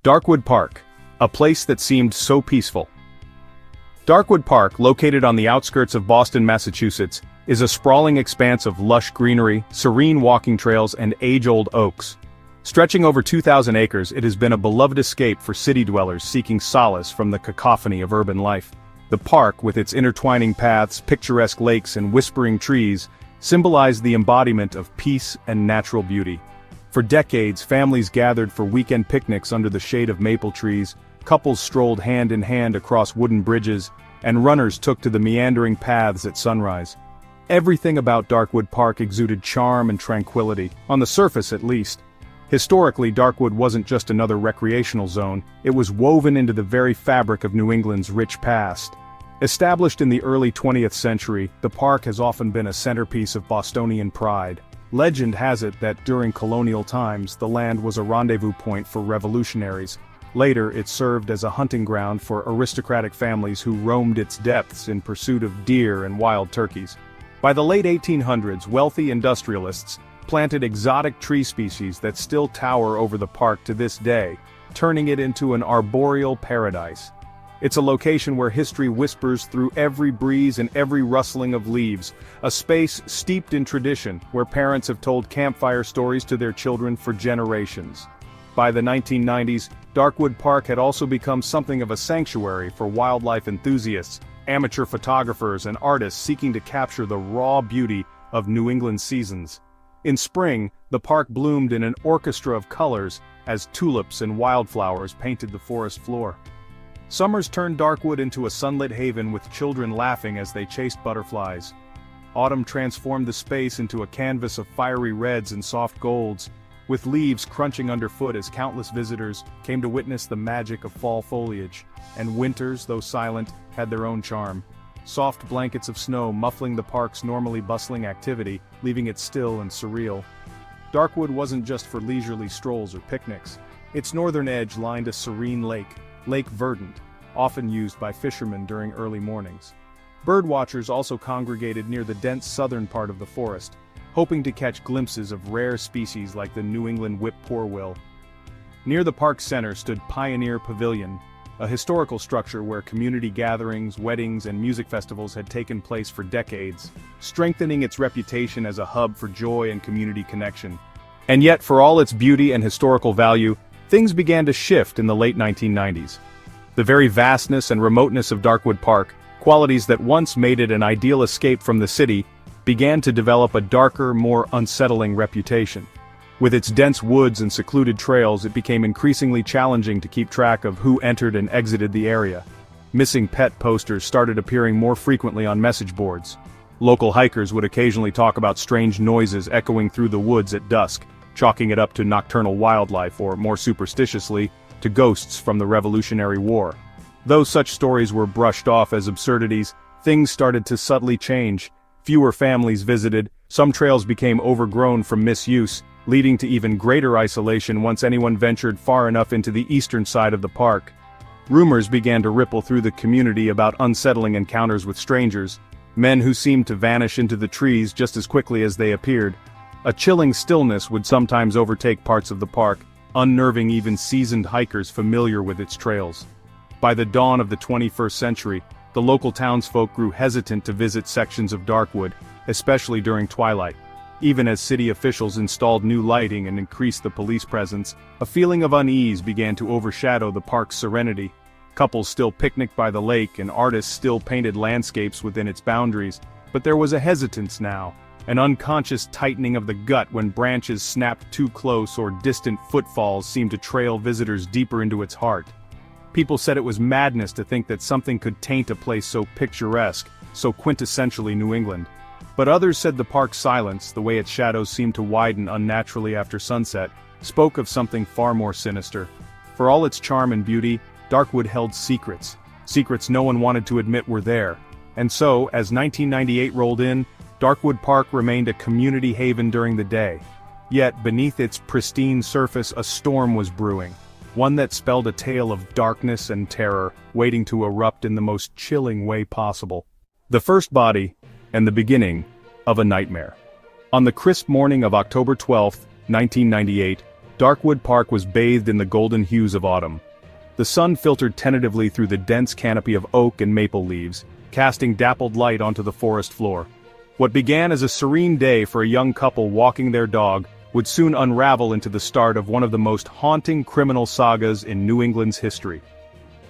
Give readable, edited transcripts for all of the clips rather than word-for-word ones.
Darkwood Park, a place that seemed so peaceful. Darkwood Park, located on the outskirts of Boston, Massachusetts, is a sprawling expanse of lush greenery, serene walking trails, and age-old oaks. Stretching over 2,000 acres, it has been a beloved escape for city dwellers seeking solace from the cacophony of urban life. The park, with its intertwining paths, picturesque lakes, and whispering trees, symbolize the embodiment of peace and natural beauty. For decades, families gathered for weekend picnics under the shade of maple trees, couples strolled hand in hand across wooden bridges, and runners took to the meandering paths at sunrise. Everything about Darkwood Park exuded charm and tranquility, on the surface at least. Historically, Darkwood wasn't just another recreational zone, it was woven into the very fabric of New England's rich past. Established in the early 20th century, the park has often been a centerpiece of Bostonian pride. Legend has it that during colonial times, the land was a rendezvous point for revolutionaries. Later, it served as a hunting ground for aristocratic families who roamed its depths in pursuit of deer and wild turkeys. By the late 1800s, wealthy industrialists planted exotic tree species that still tower over the park to this day, turning it into an arboreal paradise. It's a location where history whispers through every breeze and every rustling of leaves, a space steeped in tradition where parents have told campfire stories to their children for generations. By the 1990s, Darkwood Park had also become something of a sanctuary for wildlife enthusiasts, amateur photographers, and artists seeking to capture the raw beauty of New England seasons. In spring, the park bloomed in an orchestra of colors as tulips and wildflowers painted the forest floor. Summers turned Darkwood into a sunlit haven with children laughing as they chased butterflies. Autumn transformed the space into a canvas of fiery reds and soft golds, with leaves crunching underfoot as countless visitors came to witness the magic of fall foliage. And winters, though silent, had their own charm. Soft blankets of snow muffling the park's normally bustling activity, leaving it still and surreal. Darkwood wasn't just for leisurely strolls or picnics. Its northern edge lined a serene lake, Lake Verdant, often used by fishermen during early mornings. Birdwatchers also congregated near the dense southern part of the forest, hoping to catch glimpses of rare species like the New England whip-poor-will. Near the park's center stood Pioneer Pavilion, a historical structure where community gatherings, weddings, and music festivals had taken place for decades, strengthening its reputation as a hub for joy and community connection. And yet, for all its beauty and historical value, things began to shift in the late 1990s. The very vastness and remoteness of Darkwood Park, qualities that once made it an ideal escape from the city, began to develop a darker, more unsettling reputation. With its dense woods and secluded trails, it became increasingly challenging to keep track of who entered and exited the area. Missing pet posters started appearing more frequently on message boards. Local hikers would occasionally talk about strange noises echoing through the woods at dusk, chalking it up to nocturnal wildlife or, more superstitiously, to ghosts from the Revolutionary War. Though such stories were brushed off as absurdities, things started to subtly change. Fewer families visited, some trails became overgrown from misuse, leading to even greater isolation once anyone ventured far enough into the eastern side of the park. Rumors began to ripple through the community about unsettling encounters with strangers, men who seemed to vanish into the trees just as quickly as they appeared. A chilling stillness would sometimes overtake parts of the park, unnerving even seasoned hikers familiar with its trails. By the dawn of the 21st century, the local townsfolk grew hesitant to visit sections of Darkwood, especially during twilight. Even as city officials installed new lighting and increased the police presence, a feeling of unease began to overshadow the park's serenity. Couples still picnicked by the lake and artists still painted landscapes within its boundaries, but there was a hesitance now. An unconscious tightening of the gut when branches snapped too close or distant footfalls seemed to trail visitors deeper into its heart. People said it was madness to think that something could taint a place so picturesque, so quintessentially New England. But others said the park's silence, the way its shadows seemed to widen unnaturally after sunset, spoke of something far more sinister. For all its charm and beauty, Darkwood held secrets. Secrets no one wanted to admit were there. And so, as 1998 rolled in, Darkwood Park remained a community haven during the day. Yet, beneath its pristine surface a storm was brewing, one that spelled a tale of darkness and terror, waiting to erupt in the most chilling way possible. The first body, and the beginning, of a nightmare. On the crisp morning of October 12, 1998, Darkwood Park was bathed in the golden hues of autumn. The sun filtered tentatively through the dense canopy of oak and maple leaves, casting dappled light onto the forest floor. What began as a serene day for a young couple walking their dog would soon unravel into the start of one of the most haunting criminal sagas in New England's history.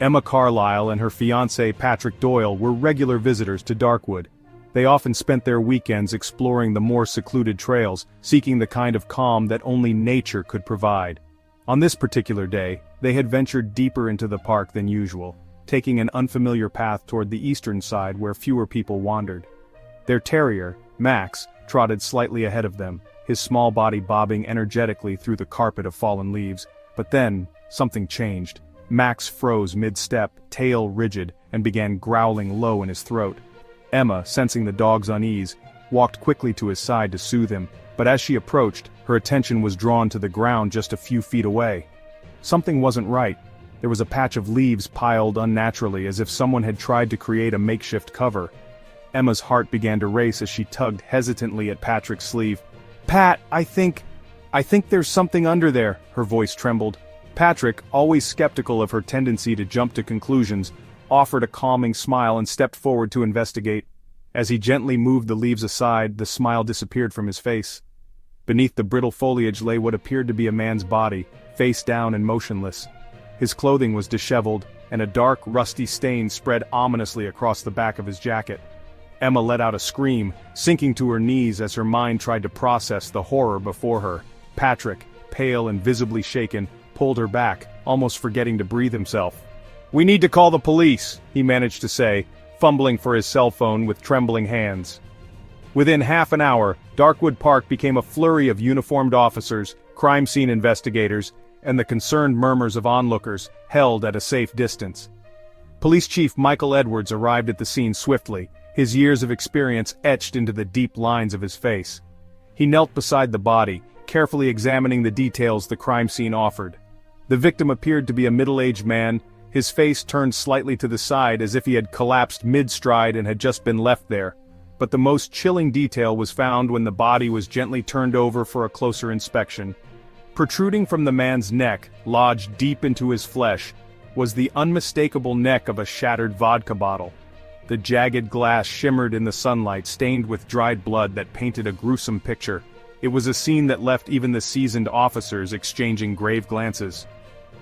Emma Carlisle and her fiancé Patrick Doyle were regular visitors to Darkwood. They often spent their weekends exploring the more secluded trails, seeking the kind of calm that only nature could provide. On this particular day, they had ventured deeper into the park than usual, taking an unfamiliar path toward the eastern side where fewer people wandered. Their terrier, Max, trotted slightly ahead of them, his small body bobbing energetically through the carpet of fallen leaves. But then, something changed. Max froze mid-step, tail rigid, and began growling low in his throat. Emma, sensing the dog's unease, walked quickly to his side to soothe him, but as she approached, her attention was drawn to the ground just a few feet away. Something wasn't right. There was a patch of leaves piled unnaturally as if someone had tried to create a makeshift cover. Emma's heart began to race as she tugged hesitantly at Patrick's sleeve. "Pat, I think there's something under there," her voice trembled. Patrick, always skeptical of her tendency to jump to conclusions, offered a calming smile and stepped forward to investigate. As he gently moved the leaves aside, the smile disappeared from his face. Beneath the brittle foliage lay what appeared to be a man's body, face down and motionless. His clothing was disheveled, and a dark, rusty stain spread ominously across the back of his jacket. Emma let out a scream, sinking to her knees as her mind tried to process the horror before her. Patrick, pale and visibly shaken, pulled her back, almost forgetting to breathe himself. "We need to call the police," he managed to say, fumbling for his cell phone with trembling hands. Within half an hour, Darkwood Park became a flurry of uniformed officers, crime scene investigators, and the concerned murmurs of onlookers, held at a safe distance. Police Chief Michael Edwards arrived at the scene swiftly, his years of experience etched into the deep lines of his face. He knelt beside the body, carefully examining the details the crime scene offered. The victim appeared to be a middle-aged man, his face turned slightly to the side as if he had collapsed mid-stride and had just been left there. But the most chilling detail was found when the body was gently turned over for a closer inspection. Protruding from the man's neck, lodged deep into his flesh, was the unmistakable neck of a shattered vodka bottle. The jagged glass shimmered in the sunlight, stained with dried blood that painted a gruesome picture. It was a scene that left even the seasoned officers exchanging grave glances.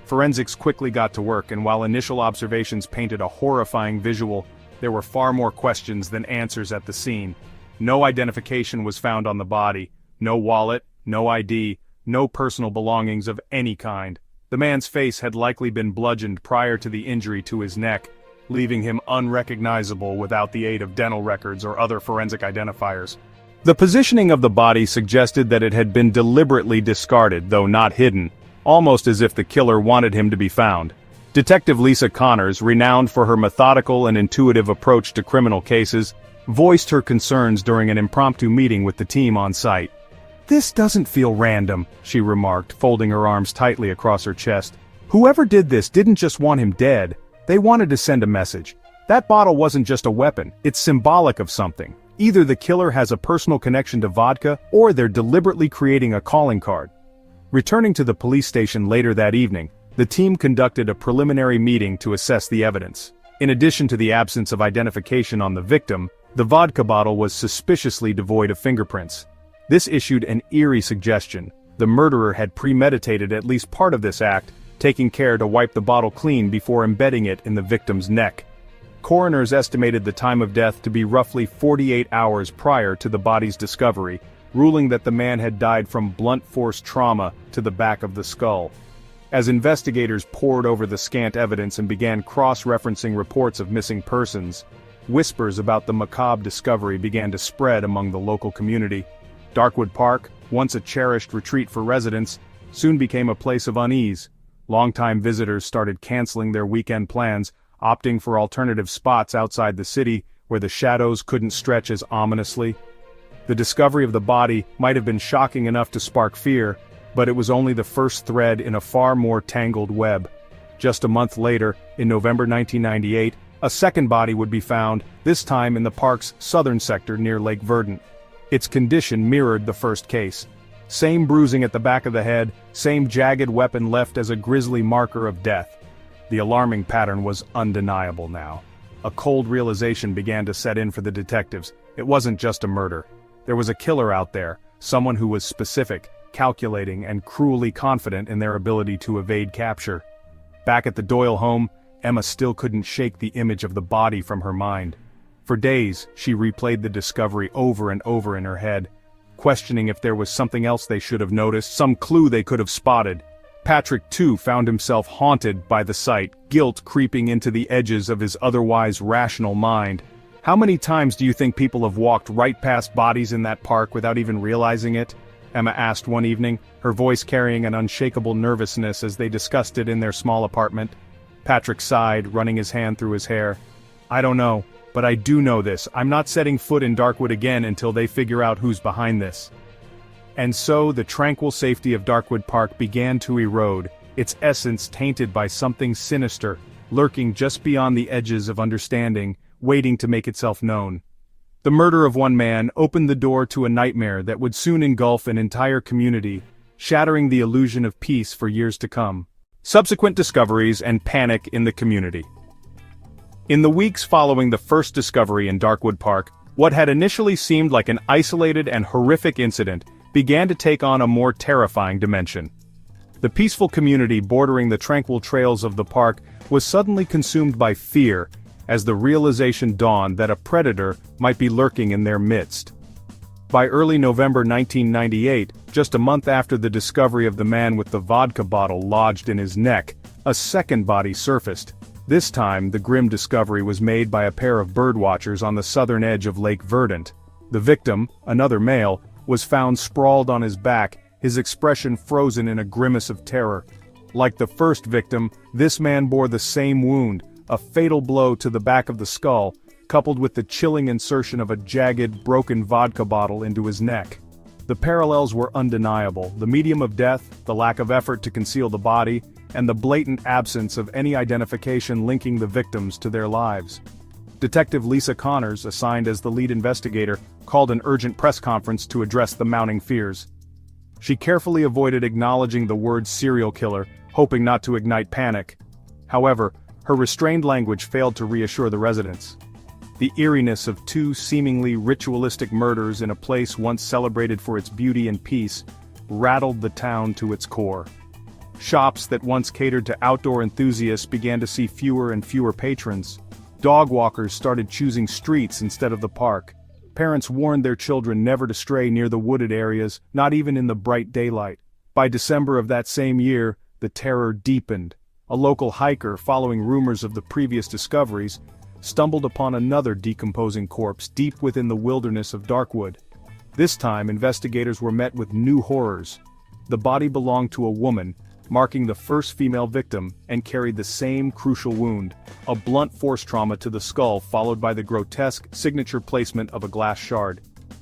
Forensics quickly got to work, and while initial observations painted a horrifying visual, there were far more questions than answers at the scene. No identification was found on the body, no wallet, no ID, no personal belongings of any kind. The man's face had likely been bludgeoned prior to the injury to his neck, leaving him unrecognizable without the aid of dental records or other forensic identifiers. The positioning of the body suggested that it had been deliberately discarded, though not hidden, almost as if the killer wanted him to be found. Detective Lisa Connors, renowned for her methodical and intuitive approach to criminal cases, voiced her concerns during an impromptu meeting with the team on site. "This doesn't feel random," she remarked, folding her arms tightly across her chest. "Whoever did this didn't just want him dead. They wanted to send a message. That bottle wasn't just a weapon, it's symbolic of something. Either the killer has a personal connection to vodka, or they're deliberately creating a calling card." Returning to the police station later that evening, the team conducted a preliminary meeting to assess the evidence. In addition to the absence of identification on the victim, the vodka bottle was suspiciously devoid of fingerprints. This issued an eerie suggestion. The murderer had premeditated at least part of this act, taking care to wipe the bottle clean before embedding it in the victim's neck. Coroners estimated the time of death to be roughly 48 hours prior to the body's discovery, ruling that the man had died from blunt force trauma to the back of the skull. As investigators pored over the scant evidence and began cross-referencing reports of missing persons, whispers about the macabre discovery began to spread among the local community. Darkwood Park, once a cherished retreat for residents, soon became a place of unease. Longtime visitors started canceling their weekend plans, opting for alternative spots outside the city where the shadows couldn't stretch as ominously. The discovery of the body might have been shocking enough to spark fear, but it was only the first thread in a far more tangled web. Just a month later, in November 1998, a second body would be found, this time in the park's southern sector near Lake Verdant. Its condition mirrored the first case. Same bruising at the back of the head, same jagged weapon left as a grisly marker of death. The alarming pattern was undeniable now. A cold realization began to set in for the detectives. It wasn't just a murder. There was a killer out there, someone who was specific, calculating, and cruelly confident in their ability to evade capture. Back at the Doyle home, Emma still couldn't shake the image of the body from her mind. For days, she replayed the discovery over and over in her head, questioning if there was something else they should have noticed, some clue they could have spotted. Patrick, too, found himself haunted by the sight, guilt creeping into the edges of his otherwise rational mind. How many times do you think people have walked right past bodies in that park without even realizing it? Emma asked one evening, her voice carrying an unshakable nervousness as they discussed it in their small apartment. Patrick sighed, running his hand through his hair. I don't know, but I do know this. I'm not setting foot in Darkwood again until they figure out who's behind this. And so the tranquil safety of Darkwood Park began to erode, its essence tainted by something sinister, lurking just beyond the edges of understanding, waiting to make itself known. The murder of one man opened the door to a nightmare that would soon engulf an entire community, shattering the illusion of peace for years to come. Subsequent discoveries and panic in the community. In the weeks following the first discovery in Darkwood Park, what had initially seemed like an isolated and horrific incident began to take on a more terrifying dimension. The peaceful community bordering the tranquil trails of the park was suddenly consumed by fear, as the realization dawned that a predator might be lurking in their midst. By early November 1998, just a month after the discovery of the man with the vodka bottle lodged in his neck, a second body surfaced. This time, the grim discovery was made by a pair of birdwatchers on the southern edge of Lake Verdant. The victim, another male, was found sprawled on his back, his expression frozen in a grimace of terror. Like the first victim, this man bore the same wound, a fatal blow to the back of the skull, coupled with the chilling insertion of a jagged, broken vodka bottle into his neck. The parallels were undeniable: the medium of death, the lack of effort to conceal the body, and the blatant absence of any identification linking the victims to their lives. Detective Lisa Connors, assigned as the lead investigator, called an urgent press conference to address the mounting fears. She carefully avoided acknowledging the word serial killer, hoping not to ignite panic. However, her restrained language failed to reassure the residents. The eeriness of two seemingly ritualistic murders in a place once celebrated for its beauty and peace rattled the town to its core. Shops that once catered to outdoor enthusiasts began to see fewer and fewer patrons. Dog walkers started choosing streets instead of the park. Parents warned their children never to stray near the wooded areas, not even in the bright daylight. By December of that same year, the terror deepened. A local hiker, following rumors of the previous discoveries, stumbled upon another decomposing corpse deep within the wilderness of Darkwood. This time, investigators were met with new horrors. The body belonged to a woman, marking the first female victim, and carried the same crucial wound, a blunt force trauma to the skull followed by the grotesque signature placement of a glass shard.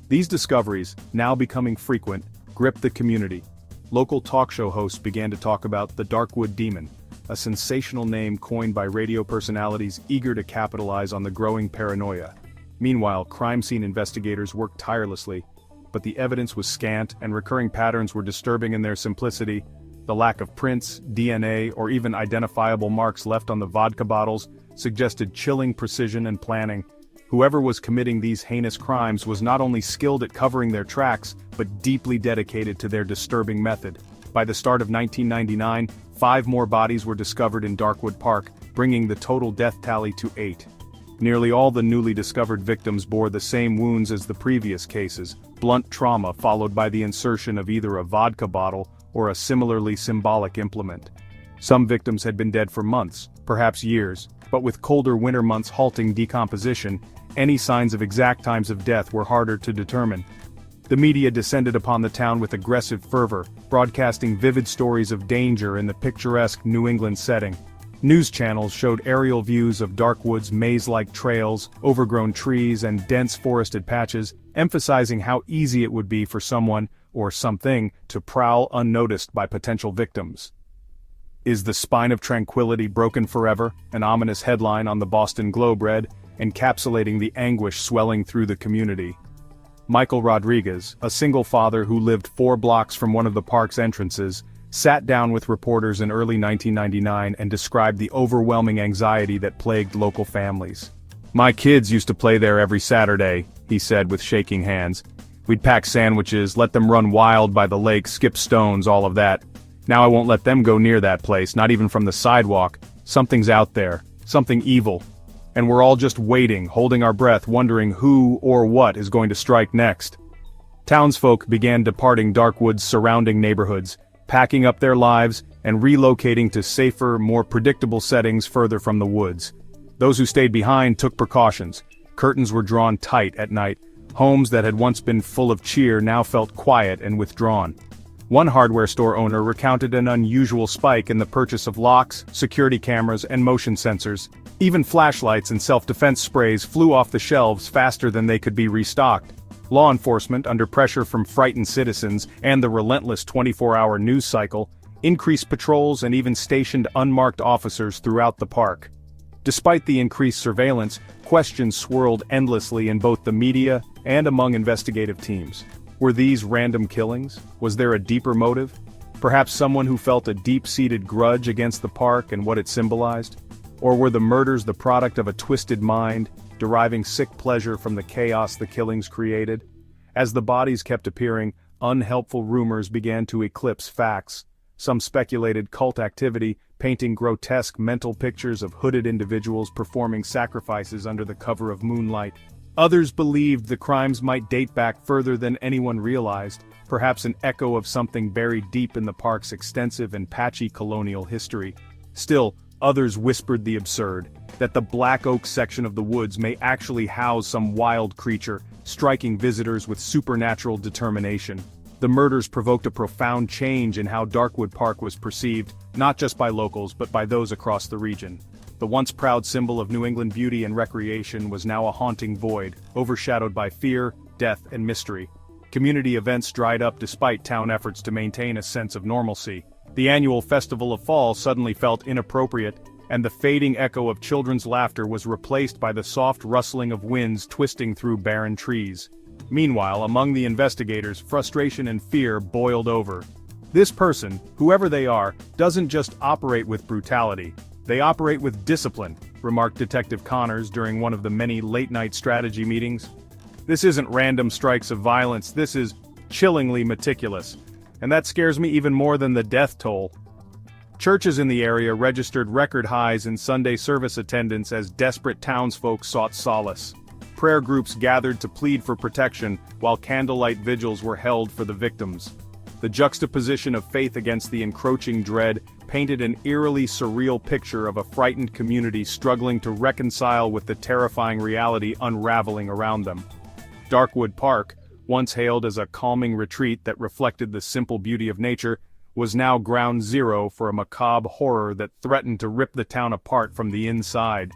These discoveries, now becoming frequent, gripped the community. Local talk show hosts began to talk about the Darkwood Demon, a sensational name coined by radio personalities eager to capitalize on the growing paranoia. Meanwhile, crime scene investigators worked tirelessly, but the evidence was scant and recurring patterns were disturbing in their simplicity. The lack of prints, DNA, or even identifiable marks left on the vodka bottles suggested chilling precision and planning. Whoever was committing these heinous crimes was not only skilled at covering their tracks, but deeply dedicated to their disturbing method. By the start of 1999, 5 more bodies were discovered in Darkwood Park, bringing the total death tally to 8. Nearly all the newly discovered victims bore the same wounds as the previous cases: blunt trauma followed by the insertion of either a vodka bottle or a similarly symbolic implement. Some victims had been dead for months, perhaps years, but with colder winter months halting decomposition, any signs of exact times of death were harder to determine. The media descended upon the town with aggressive fervor, broadcasting vivid stories of danger in the picturesque New England setting. News channels showed aerial views of Darkwood's maze-like trails, overgrown trees, and dense forested patches, emphasizing how easy it would be for someone, or something, to prowl unnoticed by potential victims. "Is the spine of tranquility broken forever?" an ominous headline on the Boston Globe read, encapsulating the anguish swelling through the community. Michael Rodriguez, a single father who lived 4 blocks from one of the park's entrances, sat down with reporters in early 1999 and described the overwhelming anxiety that plagued local families. "My kids used to play there every Saturday," he said with shaking hands. "We'd pack sandwiches, let them run wild by the lake, skip stones, all of that. Now I won't let them go near that place, not even from the sidewalk. Something's out there, something evil. And we're all just waiting, holding our breath, wondering who or what is going to strike next." Townsfolk began departing Darkwood's surrounding neighborhoods, packing up their lives and relocating to safer, more predictable settings further from the woods. Those who stayed behind took precautions. Curtains were drawn tight at night. Homes that had once been full of cheer now felt quiet and withdrawn. One hardware store owner recounted an unusual spike in the purchase of locks, security cameras, and motion sensors. Even flashlights and self-defense sprays flew off the shelves faster than they could be restocked. Law enforcement, under pressure from frightened citizens and the relentless 24-hour news cycle, increased patrols and even stationed unmarked officers throughout the park. Despite the increased surveillance, questions swirled endlessly in both the media and among investigative teams. Were these random killings? Was there a deeper motive? Perhaps someone who felt a deep-seated grudge against the park and what it symbolized? Or were the murders the product of a twisted mind, deriving sick pleasure from the chaos the killings created? As the bodies kept appearing, unhelpful rumors began to eclipse facts. Some speculated cult activity, painting grotesque mental pictures of hooded individuals performing sacrifices under the cover of moonlight. Others believed the crimes might date back further than anyone realized, perhaps an echo of something buried deep in the park's extensive and patchy colonial history. Still, others whispered the absurd, that the Black Oak section of the woods may actually house some wild creature, striking visitors with supernatural determination. The murders provoked a profound change in how Darkwood Park was perceived, not just by locals but by those across the region. The once proud symbol of New England beauty and recreation was now a haunting void, overshadowed by fear, death, and mystery. Community events dried up despite town efforts to maintain a sense of normalcy. The annual Festival of Fall suddenly felt inappropriate, and the fading echo of children's laughter was replaced by the soft rustling of winds twisting through barren trees. Meanwhile, among the investigators, frustration and fear boiled over. This person, whoever they are, doesn't just operate with brutality. They operate with discipline, remarked Detective Connors during one of the many late-night strategy meetings. This isn't random strikes of violence, this is chillingly meticulous. And that scares me even more than the death toll. Churches in the area registered record highs in Sunday service attendance as desperate townsfolk sought solace. Prayer groups gathered to plead for protection, while candlelight vigils were held for the victims. The juxtaposition of faith against the encroaching dread painted an eerily surreal picture of a frightened community struggling to reconcile with the terrifying reality unraveling around them. Darkwood Park, once hailed as a calming retreat that reflected the simple beauty of nature, was now ground zero for a macabre horror that threatened to rip the town apart from the inside.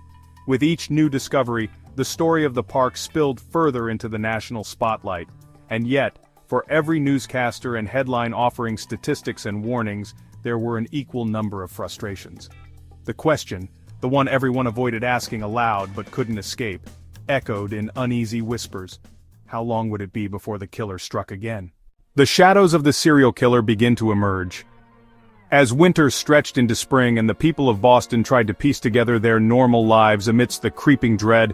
With each new discovery, the story of the park spilled further into the national spotlight. And yet, for every newscaster and headline offering statistics and warnings, there were an equal number of frustrations. The question, the one everyone avoided asking aloud but couldn't escape, echoed in uneasy whispers. How long would it be before the killer struck again? The shadows of the serial killer begin to emerge. As winter stretched into spring and the people of Boston tried to piece together their normal lives amidst the creeping dread,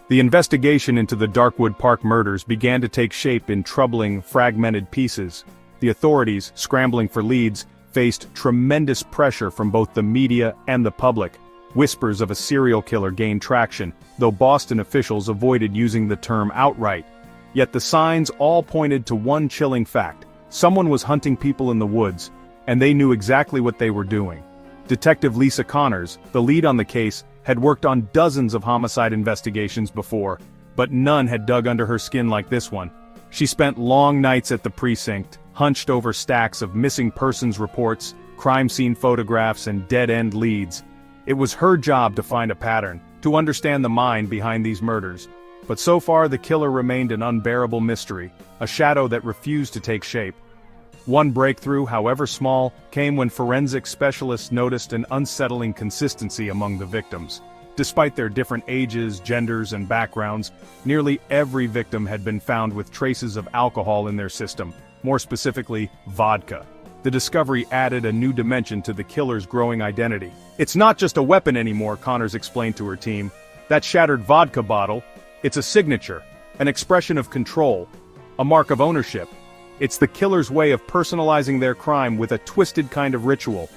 the investigation into the Darkwood Park murders began to take shape in troubling, fragmented pieces. The authorities, scrambling for leads, faced tremendous pressure from both the media and the public. Whispers of a serial killer gained traction, though Boston officials avoided using the term outright. Yet the signs all pointed to one chilling fact: someone was hunting people in the woods, and they knew exactly what they were doing. Detective Lisa Connors, the lead on the case, had worked on dozens of homicide investigations before, but none had dug under her skin like this one. She spent long nights at the precinct, hunched over stacks of missing persons reports, crime scene photographs, and dead-end leads. It was her job to find a pattern, to understand the mind behind these murders. But so far the killer remained an unbearable mystery, a shadow that refused to take shape. One breakthrough, however small, came when forensic specialists noticed an unsettling consistency among the victims. Despite their different ages, genders, and backgrounds, nearly every victim had been found with traces of alcohol in their system, more specifically, vodka. The discovery added a new dimension to the killer's growing identity. "It's not just a weapon anymore," Connors explained to her team. "That shattered vodka bottle, it's a signature, an expression of control, a mark of ownership. It's the killer's way of personalizing their crime with a twisted kind of ritual."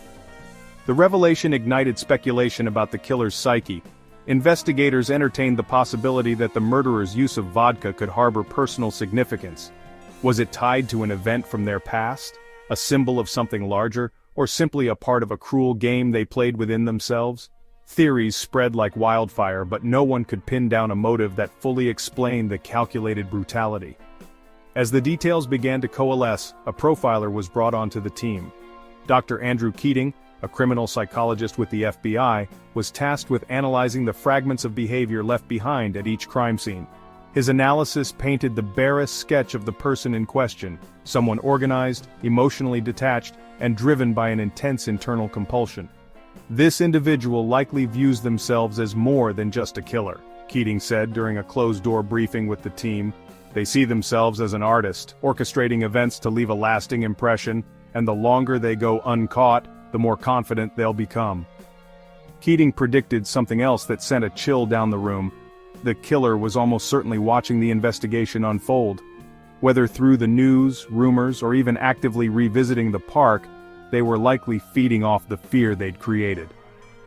The revelation ignited speculation about the killer's psyche. Investigators entertained the possibility that the murderer's use of vodka could harbor personal significance. Was it tied to an event from their past, a symbol of something larger, or simply a part of a cruel game they played within themselves? Theories spread like wildfire, but no one could pin down a motive that fully explained the calculated brutality. As the details began to coalesce, a profiler was brought onto the team. Dr. Andrew Keating, a criminal psychologist with the FBI, was tasked with analyzing the fragments of behavior left behind at each crime scene. His analysis painted the barest sketch of the person in question, someone organized, emotionally detached, and driven by an intense internal compulsion. "This individual likely views themselves as more than just a killer," Keating said during a closed-door briefing with the team. "They see themselves as an artist, orchestrating events to leave a lasting impression, and the longer they go uncaught, the more confident they'll become." Keating predicted something else that sent a chill down the room. The killer was almost certainly watching the investigation unfold. Whether through the news, rumors, or even actively revisiting the park, they were likely feeding off the fear they'd created.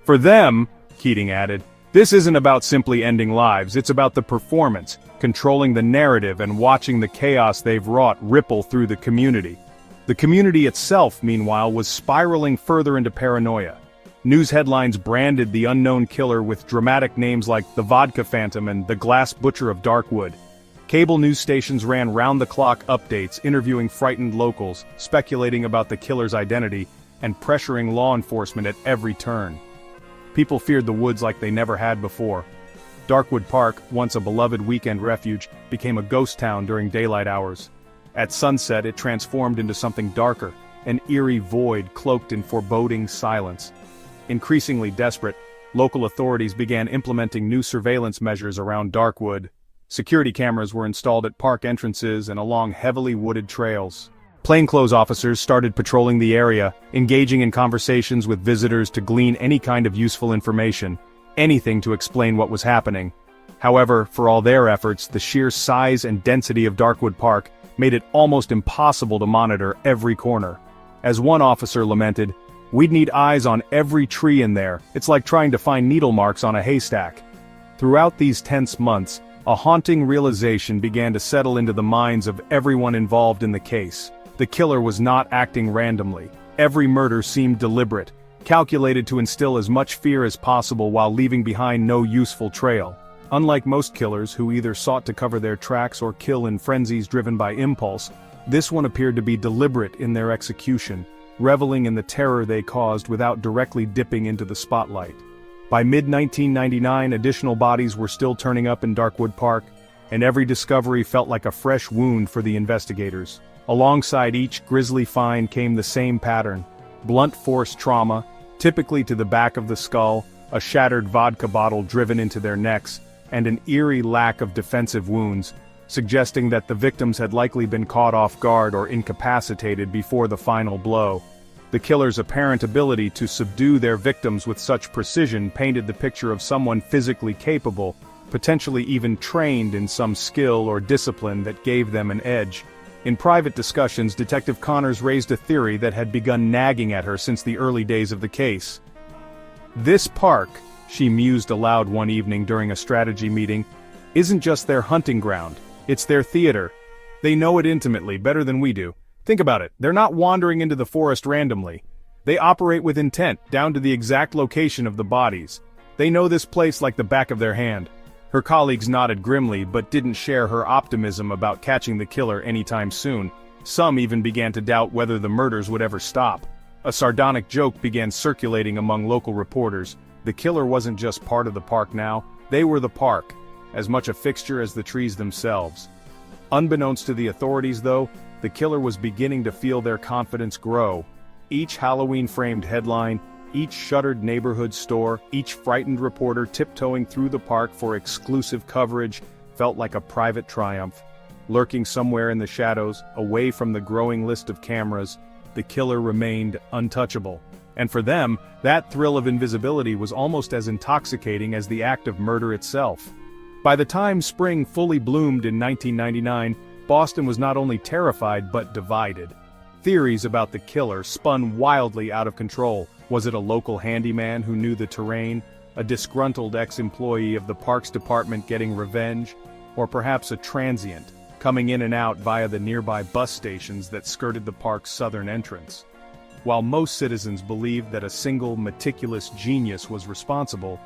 "For them," Keating added, "this isn't about simply ending lives, it's about the performance, controlling the narrative and watching the chaos they've wrought ripple through the community." The community itself, meanwhile, was spiraling further into paranoia. News headlines branded the unknown killer with dramatic names like the Vodka Phantom and the Glass Butcher of Darkwood. Cable news stations ran round-the-clock updates, interviewing frightened locals, speculating about the killer's identity, and pressuring law enforcement at every turn. People feared the woods like they never had before. Darkwood Park, once a beloved weekend refuge, became a ghost town during daylight hours. At sunset, it transformed into something darker, an eerie void cloaked in foreboding silence. Increasingly desperate, local authorities began implementing new surveillance measures around Darkwood. Security cameras were installed at park entrances and along heavily wooded trails. Plainclothes officers started patrolling the area, engaging in conversations with visitors to glean any kind of useful information, anything to explain what was happening. However, for all their efforts, the sheer size and density of Darkwood Park made it almost impossible to monitor every corner. As one officer lamented, "We'd need eyes on every tree in there, it's like trying to find needle marks on a haystack." Throughout these tense months, a haunting realization began to settle into the minds of everyone involved in the case. The killer was not acting randomly. Every murder seemed deliberate, calculated to instill as much fear as possible while leaving behind no useful trail. Unlike most killers who either sought to cover their tracks or kill in frenzies driven by impulse, this one appeared to be deliberate in their execution, reveling in the terror they caused without directly dipping into the spotlight. By mid-1999, additional bodies were still turning up in Darkwood Park, and every discovery felt like a fresh wound for the investigators. Alongside each grisly find came the same pattern: blunt force trauma, typically to the back of the skull, a shattered vodka bottle driven into their necks, and an eerie lack of defensive wounds, suggesting that the victims had likely been caught off guard or incapacitated before the final blow. The killer's apparent ability to subdue their victims with such precision painted the picture of someone physically capable, potentially even trained in some skill or discipline that gave them an edge. In private discussions, Detective Connors raised a theory that had begun nagging at her since the early days of the case. "This park," she mused aloud one evening during a strategy meeting, "isn't just their hunting ground, it's their theater. They know it intimately, better than we do. Think about it, they're not wandering into the forest randomly. They operate with intent, down to the exact location of the bodies. They know this place like the back of their hand." Her colleagues nodded grimly but didn't share her optimism about catching the killer anytime soon. Some even began to doubt whether the murders would ever stop. A sardonic joke began circulating among local reporters. The killer wasn't just part of the park now, they were the park, as much a fixture as the trees themselves. Unbeknownst to the authorities though, the killer was beginning to feel their confidence grow. Each Halloween-framed headline, Each shuttered neighborhood store, each frightened reporter tiptoeing through the park for exclusive coverage, felt like a private triumph. Lurking somewhere in the shadows, away from the growing list of cameras, the killer remained untouchable. And for them, that thrill of invisibility was almost as intoxicating as the act of murder itself. By the time spring fully bloomed in 1999, Boston was not only terrified but divided. Theories about the killer spun wildly out of control. Was it a local handyman who knew the terrain, a disgruntled ex-employee of the Parks Department getting revenge, or perhaps a transient, coming in and out via the nearby bus stations that skirted the park's southern entrance? While most citizens believed that a single meticulous genius was responsible,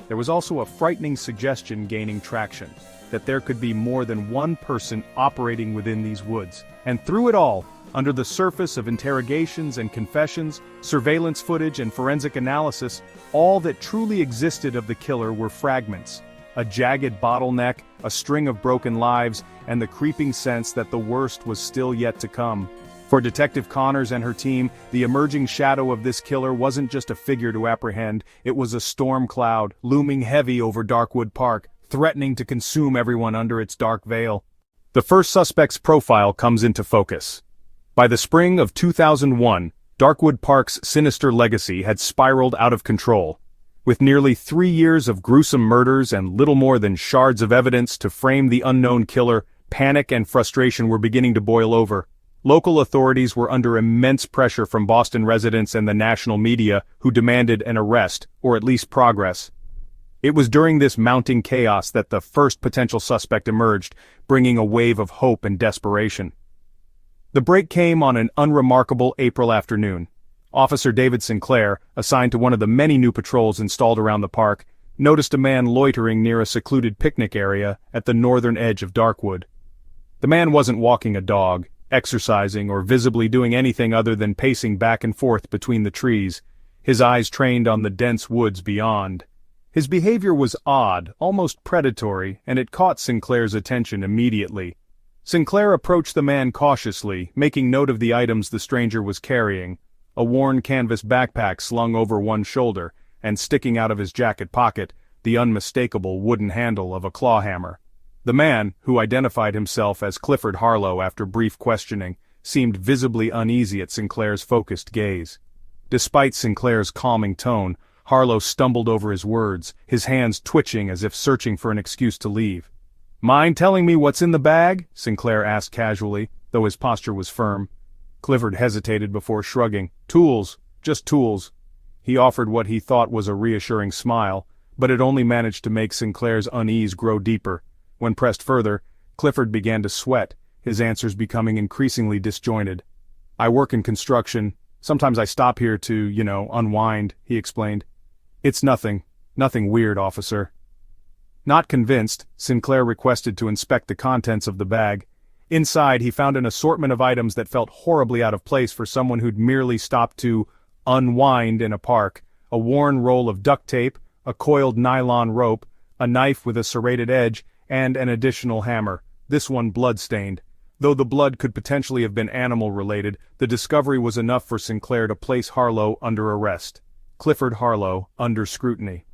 there was also a frightening suggestion gaining traction, that there could be more than one person operating within these woods. And through it all, under the surface of interrogations and confessions, surveillance footage and forensic analysis, all that truly existed of the killer were fragments. A jagged bottleneck, a string of broken lives, and the creeping sense that the worst was still yet to come. For Detective Connors and her team, the emerging shadow of this killer wasn't just a figure to apprehend, it was a storm cloud, looming heavy over Darkwood Park, threatening to consume everyone under its dark veil. The first suspect's profile comes into focus. By the spring of 2001, Darkwood Park's sinister legacy had spiraled out of control. With nearly 3 years of gruesome murders and little more than shards of evidence to frame the unknown killer, panic and frustration were beginning to boil over. Local authorities were under immense pressure from Boston residents and the national media, who demanded an arrest, or at least progress. It was during this mounting chaos that the first potential suspect emerged, bringing a wave of hope and desperation. The break came on an unremarkable April afternoon. Officer David Sinclair, assigned to one of the many new patrols installed around the park, noticed a man loitering near a secluded picnic area at the northern edge of Darkwood. The man wasn't walking a dog, exercising, or visibly doing anything other than pacing back and forth between the trees, his eyes trained on the dense woods beyond. His behavior was odd, almost predatory, and it caught Sinclair's attention immediately. Sinclair approached the man cautiously, making note of the items the stranger was carrying: a worn canvas backpack slung over one shoulder, and sticking out of his jacket pocket, the unmistakable wooden handle of a claw hammer. The man, who identified himself as Clifford Harlow after brief questioning, seemed visibly uneasy at Sinclair's focused gaze. Despite Sinclair's calming tone, Harlow stumbled over his words, his hands twitching as if searching for an excuse to leave. "Mind telling me what's in the bag?" Sinclair asked casually, though his posture was firm. Clifford hesitated before shrugging. "Tools, just tools." He offered what he thought was a reassuring smile, but it only managed to make Sinclair's unease grow deeper. When pressed further, Clifford began to sweat, his answers becoming increasingly disjointed. "I work in construction. Sometimes I stop here to, unwind," he explained. "It's nothing weird, officer." Not convinced, Sinclair requested to inspect the contents of the bag. Inside, he found an assortment of items that felt horribly out of place for someone who'd merely stopped to unwind in a park: a worn roll of duct tape, a coiled nylon rope, a knife with a serrated edge, and an additional hammer, this one blood-stained. Though the blood could potentially have been animal-related, the discovery was enough for Sinclair to place Harlow under arrest. Clifford Harlow under scrutiny.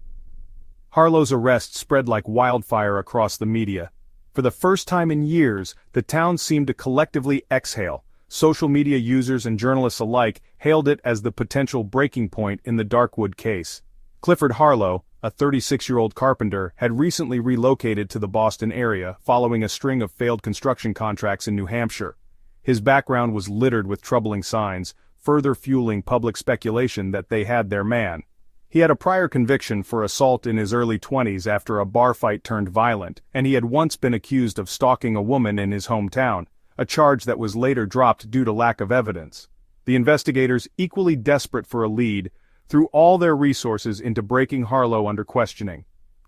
Harlow's arrest spread like wildfire across the media. For the first time in years, the town seemed to collectively exhale. Social media users and journalists alike hailed it as the potential breaking point in the Darkwood case. Clifford Harlow, a 36-year-old carpenter, had recently relocated to the Boston area following a string of failed construction contracts in New Hampshire. His background was littered with troubling signs, further fueling public speculation that they had their man. He had a prior conviction for assault in his early 20s after a bar fight turned violent, and he had once been accused of stalking a woman in his hometown, a charge that was later dropped due to lack of evidence. The investigators, equally desperate for a lead, threw all their resources into breaking Harlow under questioning.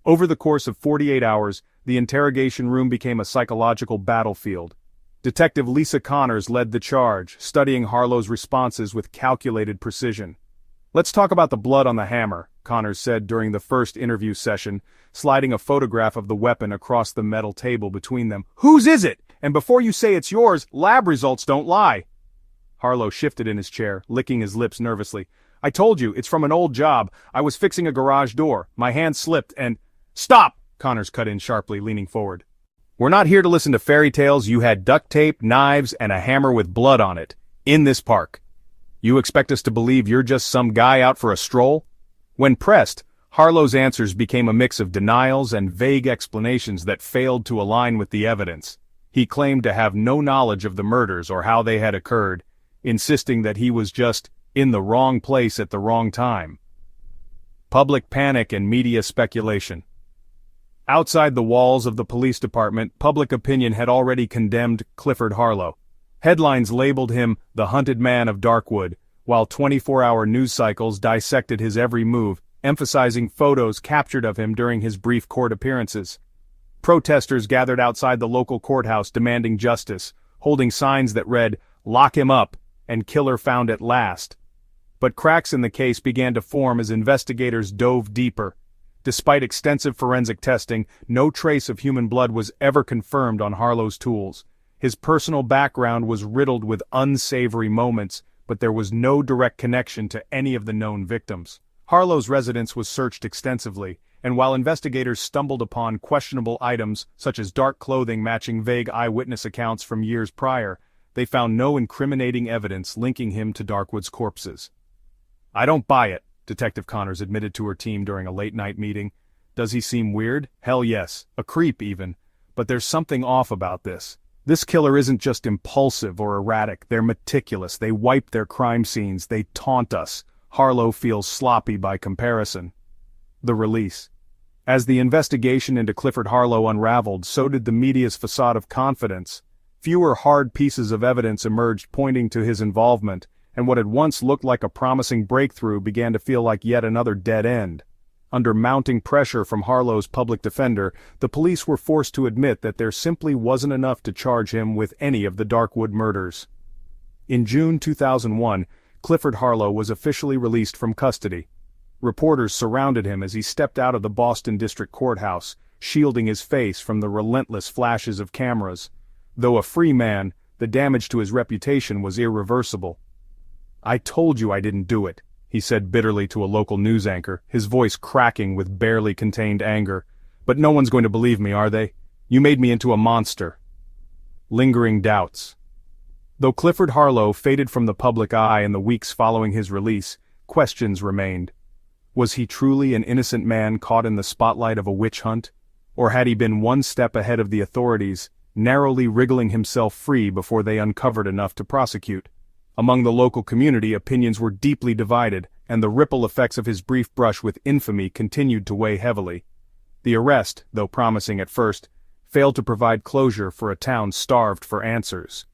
Over the course of 48 hours, the interrogation room became a psychological battlefield. Detective Lisa Connors led the charge, studying Harlow's responses with calculated precision. "Let's talk about the blood on the hammer," Connors said during the first interview session, sliding a photograph of the weapon across the metal table between them. "Whose is it? And before you say it's yours, lab results don't lie." Harlow shifted in his chair, licking his lips nervously. I told you, it's from an old job. I was fixing a garage door. My hand slipped and— Stop! Connors cut in sharply, leaning forward. We're not here to listen to fairy tales. You had duct tape, knives, and a hammer with blood on it. In this park. You expect us to believe you're just some guy out for a stroll? When pressed, Harlow's answers became a mix of denials and vague explanations that failed to align with the evidence. He claimed to have no knowledge of the murders or how they had occurred, insisting that he was just in the wrong place at the wrong time. Public panic and media speculation. Outside the walls of the police department, public opinion had already condemned Clifford Harlow. Headlines labeled him the hunted man of Darkwood, while 24-hour news cycles dissected his every move, emphasizing photos captured of him during his brief court appearances. Protesters gathered outside the local courthouse demanding justice, holding signs that read, "Lock him up," and "Killer found at last." But cracks in the case began to form as investigators dove deeper. Despite extensive forensic testing, no trace of human blood was ever confirmed on Harlow's tools. His personal background was riddled with unsavory moments, but there was no direct connection to any of the known victims. Harlow's residence was searched extensively, and while investigators stumbled upon questionable items such as dark clothing matching vague eyewitness accounts from years prior, they found no incriminating evidence linking him to Darkwood's corpses. "I don't buy it," Detective Connors admitted to her team during a late-night meeting. "Does he seem weird? Hell yes, a creep even. But there's something off about this. This killer isn't just impulsive or erratic, they're meticulous, they wipe their crime scenes, they taunt us. Harlow feels sloppy by comparison." The release. As the investigation into Clifford Harlow unraveled, so did the media's facade of confidence. Fewer hard pieces of evidence emerged pointing to his involvement, and what had once looked like a promising breakthrough began to feel like yet another dead end. Under mounting pressure from Harlow's public defender, the police were forced to admit that there simply wasn't enough to charge him with any of the Darkwood murders. In June 2001, Clifford Harlow was officially released from custody. Reporters surrounded him as he stepped out of the Boston District Courthouse, shielding his face from the relentless flashes of cameras. Though a free man, the damage to his reputation was irreversible. "I told you I didn't do it," he said bitterly to a local news anchor, his voice cracking with barely contained anger. "But no one's going to believe me, are they? You made me into a monster." Lingering doubts. Though Clifford Harlow faded from the public eye in the weeks following his release, questions remained. Was he truly an innocent man caught in the spotlight of a witch hunt? Or had he been one step ahead of the authorities, narrowly wriggling himself free before they uncovered enough to prosecute? Among the local community, opinions were deeply divided, and the ripple effects of his brief brush with infamy continued to weigh heavily. The arrest, though promising at first, failed to provide closure for a town starved for answers.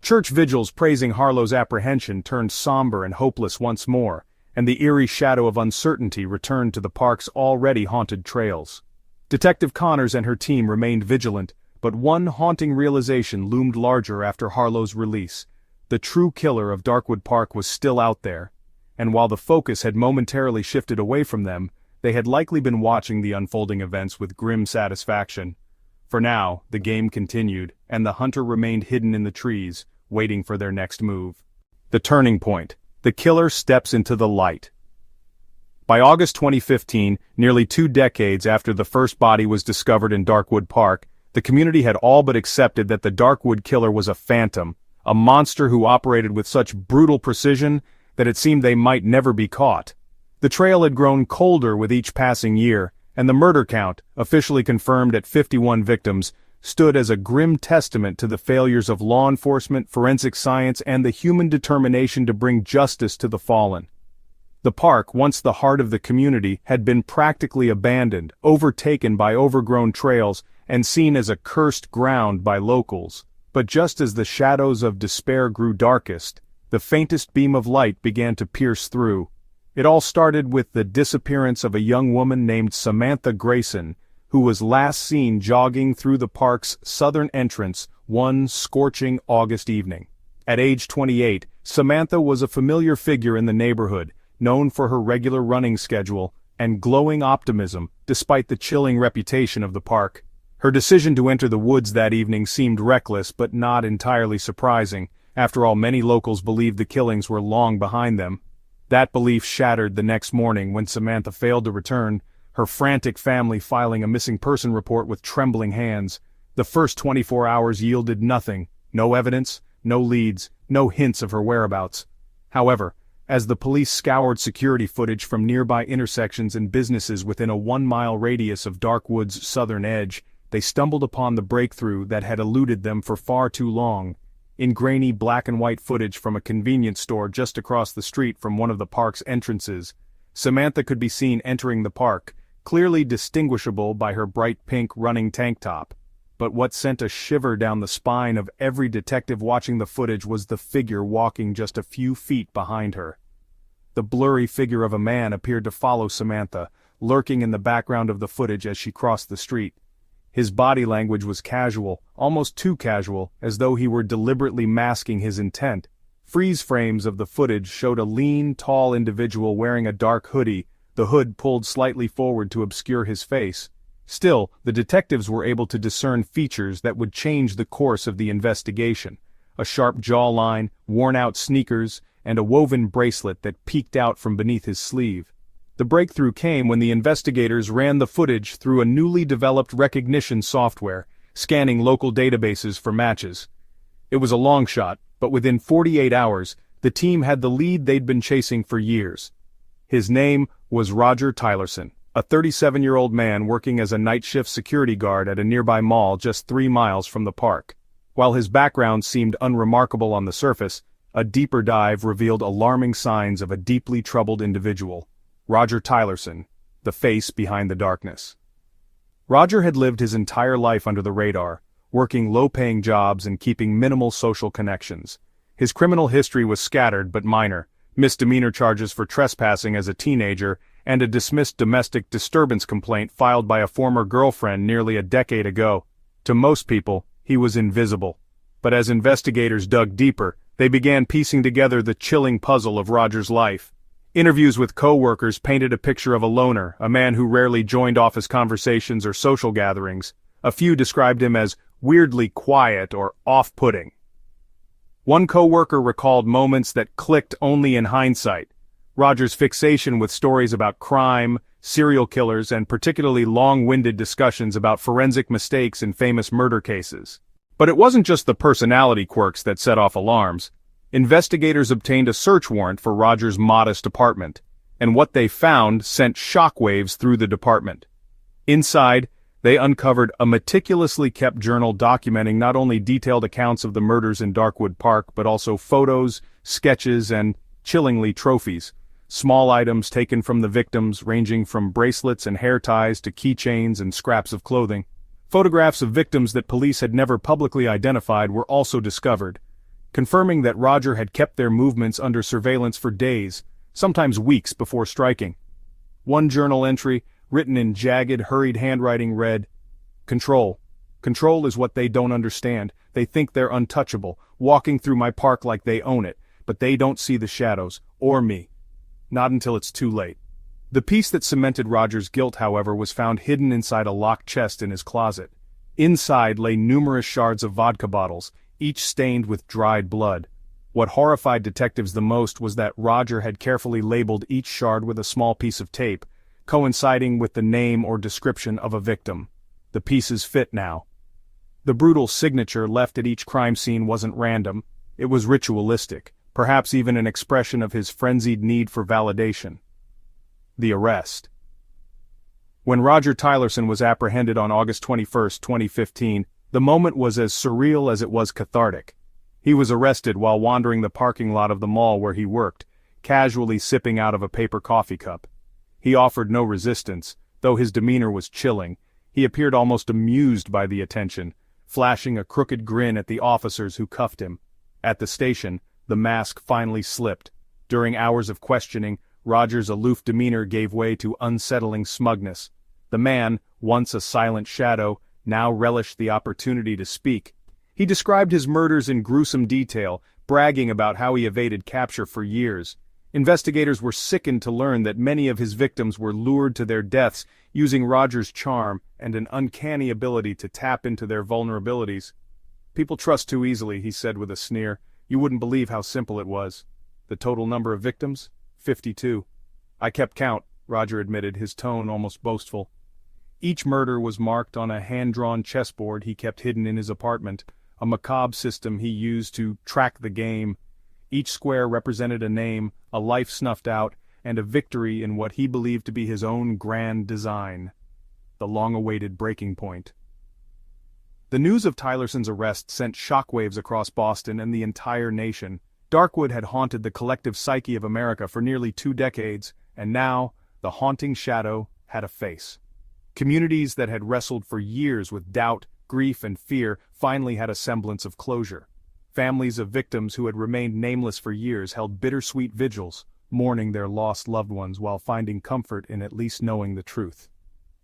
Church vigils praising Harlow's apprehension turned somber and hopeless once more, and the eerie shadow of uncertainty returned to the park's already haunted trails. Detective Connors and her team remained vigilant, but one haunting realization loomed larger after Harlow's release. The true killer of Darkwood Park was still out there, and while the focus had momentarily shifted away from them, they had likely been watching the unfolding events with grim satisfaction. For now, the game continued, and the hunter remained hidden in the trees, waiting for their next move. The turning point. The killer steps into the light. By August 2015, nearly 2 decades after the first body was discovered in Darkwood Park, the community had all but accepted that the Darkwood killer was a phantom, a monster who operated with such brutal precision that it seemed they might never be caught. The trail had grown colder with each passing year, and the murder count, officially confirmed at 51 victims, stood as a grim testament to the failures of law enforcement, forensic science, and the human determination to bring justice to the fallen. The park, once the heart of the community, had been practically abandoned, overtaken by overgrown trails, and seen as a cursed ground by locals. But just as the shadows of despair grew darkest, the faintest beam of light began to pierce through. It all started with the disappearance of a young woman named Samantha Grayson, who was last seen jogging through the park's southern entrance one scorching August evening. At age 28, Samantha was a familiar figure in the neighborhood, known for her regular running schedule and glowing optimism despite the chilling reputation of the park. Her decision to enter the woods that evening seemed reckless but not entirely surprising. After all, many locals believed the killings were long behind them. That belief shattered the next morning when Samantha failed to return, her frantic family filing a missing person report with trembling hands. The first 24 hours yielded nothing, no evidence, no leads, no hints of her whereabouts. However, as the police scoured security footage from nearby intersections and businesses within a 1-mile radius of Darkwood's southern edge, they stumbled upon the breakthrough that had eluded them for far too long. In grainy black and white footage from a convenience store just across the street from one of the park's entrances, Samantha could be seen entering the park, clearly distinguishable by her bright pink running tank top. But what sent a shiver down the spine of every detective watching the footage was the figure walking just a few feet behind her. The blurry figure of a man appeared to follow Samantha, lurking in the background of the footage as she crossed the street. His body language was casual, almost too casual, as though he were deliberately masking his intent. Freeze frames of the footage showed a lean, tall individual wearing a dark hoodie, the hood pulled slightly forward to obscure his face. Still, the detectives were able to discern features that would change the course of the investigation. A sharp jawline, worn-out sneakers, and a woven bracelet that peeked out from beneath his sleeve. The breakthrough came when the investigators ran the footage through a newly developed recognition software, scanning local databases for matches. It was a long shot, but within 48 hours, the team had the lead they'd been chasing for years. His name was Roger Tylerson, a 37-year-old man working as a night shift security guard at a nearby mall just 3 miles from the park. While his background seemed unremarkable on the surface, a deeper dive revealed alarming signs of a deeply troubled individual. Roger Tylerson, the face behind the darkness. Roger had lived his entire life under the radar, working low-paying jobs and keeping minimal social connections. His criminal history was scattered but minor: misdemeanor charges for trespassing as a teenager, and a dismissed domestic disturbance complaint filed by a former girlfriend nearly a decade ago. To most people, he was invisible. But as investigators dug deeper, they began piecing together the chilling puzzle of Roger's life. Interviews with co-workers painted a picture of a loner, a man who rarely joined office conversations or social gatherings. A few described him as weirdly quiet or off-putting. One co-worker recalled moments that clicked only in hindsight: Roger's fixation with stories about crime, serial killers, and particularly long-winded discussions about forensic mistakes in famous murder cases. But it wasn't just the personality quirks that set off alarms. Investigators obtained a search warrant for Roger's modest apartment, and what they found sent shockwaves through the department. Inside, they uncovered a meticulously kept journal documenting not only detailed accounts of the murders in Darkwood Park but also photos, sketches, and, chillingly, trophies. Small items taken from the victims, ranging from bracelets and hair ties to keychains and scraps of clothing. Photographs of victims that police had never publicly identified were also discovered, confirming that Roger had kept their movements under surveillance for days, sometimes weeks before striking. One journal entry, written in jagged, hurried handwriting, read, "Control. Control is what they don't understand. They think they're untouchable, walking through my park like they own it, but they don't see the shadows, or me. Not until it's too late." The piece that cemented Roger's guilt, however, was found hidden inside a locked chest in his closet. Inside lay numerous shards of vodka bottles, each stained with dried blood. What horrified detectives the most was that Roger had carefully labeled each shard with a small piece of tape, coinciding with the name or description of a victim. The pieces fit now. The brutal signature left at each crime scene wasn't random, it was ritualistic, perhaps even an expression of his frenzied need for validation. The arrest. When Roger Tylerson was apprehended on August 21, 2015, the moment was as surreal as it was cathartic. He was arrested while wandering the parking lot of the mall where he worked, casually sipping out of a paper coffee cup. He offered no resistance, though his demeanor was chilling. He appeared almost amused by the attention, flashing a crooked grin at the officers who cuffed him. At the station, the mask finally slipped. During hours of questioning, Roger's aloof demeanor gave way to unsettling smugness. The man, once a silent shadow, now relished the opportunity to speak. He described his murders in gruesome detail, bragging about how he evaded capture for years. Investigators were sickened to learn that many of his victims were lured to their deaths using Roger's charm and an uncanny ability to tap into their vulnerabilities. "People trust too easily," he said with a sneer. "You wouldn't believe how simple it was." The total number of victims? 52. I kept count, Roger admitted, his tone almost boastful. Each murder was marked on a hand-drawn chessboard he kept hidden in his apartment, a macabre system he used to track the game. Each square represented a name, a life snuffed out, and a victory in what he believed to be his own grand design. The long-awaited breaking point. The news of Tylerson's arrest sent shockwaves across Boston and the entire nation. Darkwood had haunted the collective psyche of America for nearly 2 decades, and now, the haunting shadow had a face. Communities that had wrestled for years with doubt, grief, and fear finally had a semblance of closure. Families of victims who had remained nameless for years held bittersweet vigils, mourning their lost loved ones while finding comfort in at least knowing the truth.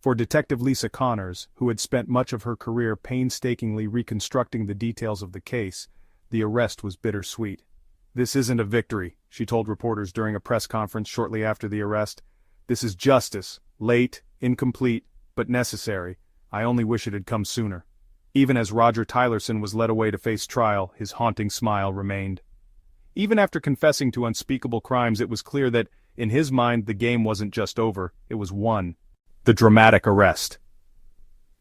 For Detective Lisa Connors, who had spent much of her career painstakingly reconstructing the details of the case, the arrest was bittersweet. "This isn't a victory," she told reporters during a press conference shortly after the arrest. "This is justice, late, incomplete, but necessary. I only wish it had come sooner." Even as Roger Tylerson was led away to face trial, his haunting smile remained. Even after confessing to unspeakable crimes, it was clear that, in his mind, the game wasn't just over, it was won. The dramatic arrest.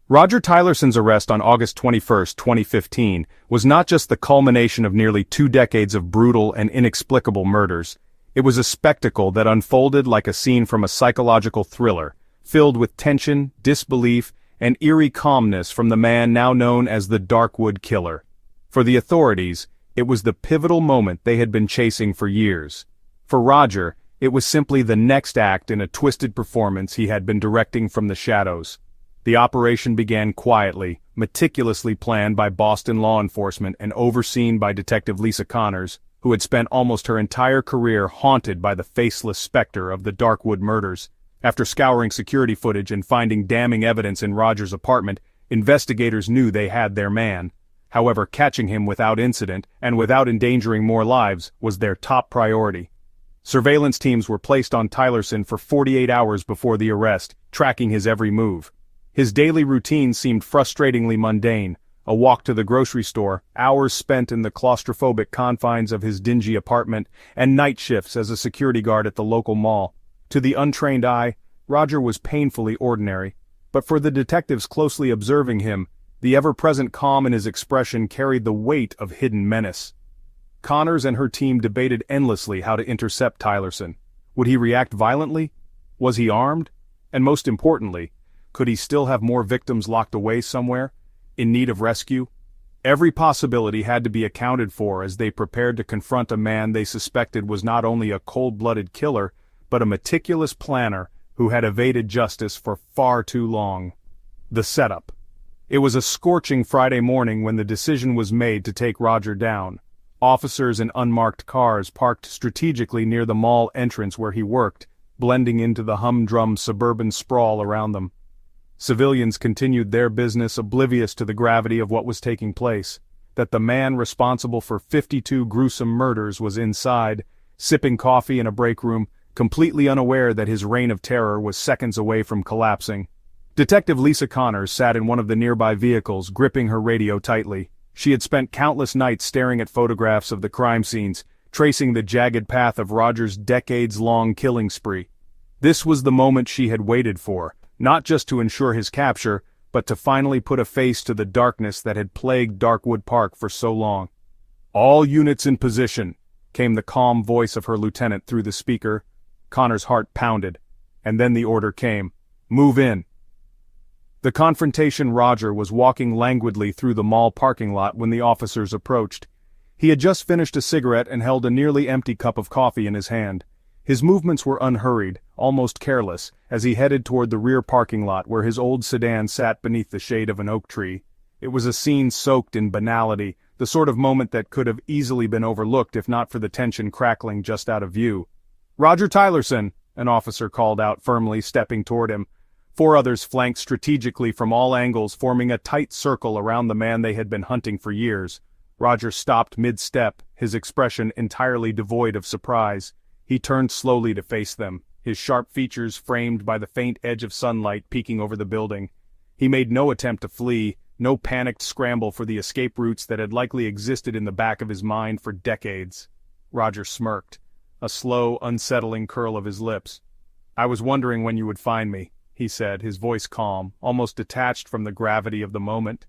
Roger Tylerson's arrest on August 21, 2015, was not just the culmination of nearly 2 decades of brutal and inexplicable murders. It was a spectacle that unfolded like a scene from a psychological thriller, filled with tension, disbelief, and eerie calmness from the man now known as the Darkwood Killer. For the authorities, it was the pivotal moment they had been chasing for years. For Roger, it was simply the next act in a twisted performance he had been directing from the shadows. The operation began quietly, meticulously planned by Boston law enforcement and overseen by Detective Lisa Connors, who had spent almost her entire career haunted by the faceless specter of the Darkwood murders. After scouring security footage and finding damning evidence in Roger's apartment, investigators knew they had their man. However, catching him without incident, and without endangering more lives, was their top priority. Surveillance teams were placed on Tylerson for 48 hours before the arrest, tracking his every move. His daily routine seemed frustratingly mundane: a walk to the grocery store, hours spent in the claustrophobic confines of his dingy apartment, and night shifts as a security guard at the local mall. To the untrained eye, Roger was painfully ordinary, but for the detectives closely observing him, the ever-present calm in his expression carried the weight of hidden menace. Connors and her team debated endlessly how to intercept Tylerson. Would he react violently? Was he armed? And most importantly, could he still have more victims locked away somewhere, in need of rescue? Every possibility had to be accounted for as they prepared to confront a man they suspected was not only a cold-blooded killer, but a meticulous planner who had evaded justice for far too long. The setup. It was a scorching Friday morning when the decision was made to take Roger down. Officers in unmarked cars parked strategically near the mall entrance where he worked, blending into the humdrum suburban sprawl around them. Civilians continued their business, oblivious to the gravity of what was taking place, that the man responsible for 52 gruesome murders was inside, sipping coffee in a break room, completely unaware that his reign of terror was seconds away from collapsing. Detective Lisa Connors sat in one of the nearby vehicles, gripping her radio tightly. She had spent countless nights staring at photographs of the crime scenes, tracing the jagged path of Roger's decades-long killing spree. This was the moment she had waited for, not just to ensure his capture, but to finally put a face to the darkness that had plagued Darkwood Park for so long. "All units in position," came the calm voice of her lieutenant through the speaker. Connor's heart pounded, and then the order came: "Move in." The confrontation. Roger was walking languidly through the mall parking lot when the officers approached. He had just finished a cigarette and held a nearly empty cup of coffee in his hand. His movements were unhurried, almost careless, as he headed toward the rear parking lot where his old sedan sat beneath the shade of an oak tree. It was a scene soaked in banality, the sort of moment that could have easily been overlooked if not for the tension crackling just out of view. "Roger Tylerson," an officer called out firmly, stepping toward him. 4 others flanked strategically from all angles, forming a tight circle around the man they had been hunting for years. Roger stopped mid-step, his expression entirely devoid of surprise. He turned slowly to face them, his sharp features framed by the faint edge of sunlight peeking over the building. He made no attempt to flee, no panicked scramble for the escape routes that had likely existed in the back of his mind for decades. Roger smirked. a slow, unsettling curl of his lips. "I was wondering when you would find me," he said, his voice calm, almost detached from the gravity of the moment.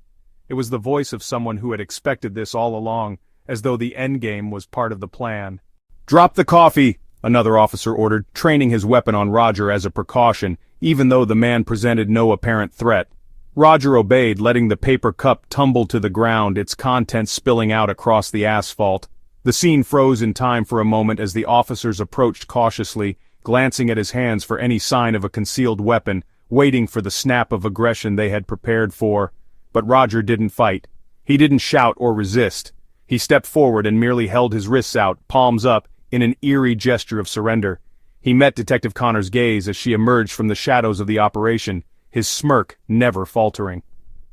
It was the voice of someone who had expected this all along, as though the endgame was part of the plan. "Drop the coffee!" another officer ordered, training his weapon on Roger as a precaution, even though the man presented no apparent threat. Roger obeyed, letting the paper cup tumble to the ground, its contents spilling out across the asphalt. The scene froze in time for a moment as the officers approached cautiously, glancing at his hands for any sign of a concealed weapon, waiting for the snap of aggression they had prepared for. But Roger didn't fight. He didn't shout or resist. He stepped forward and merely held his wrists out, palms up, in an eerie gesture of surrender. He met Detective Connor's gaze as she emerged from the shadows of the operation, his smirk never faltering.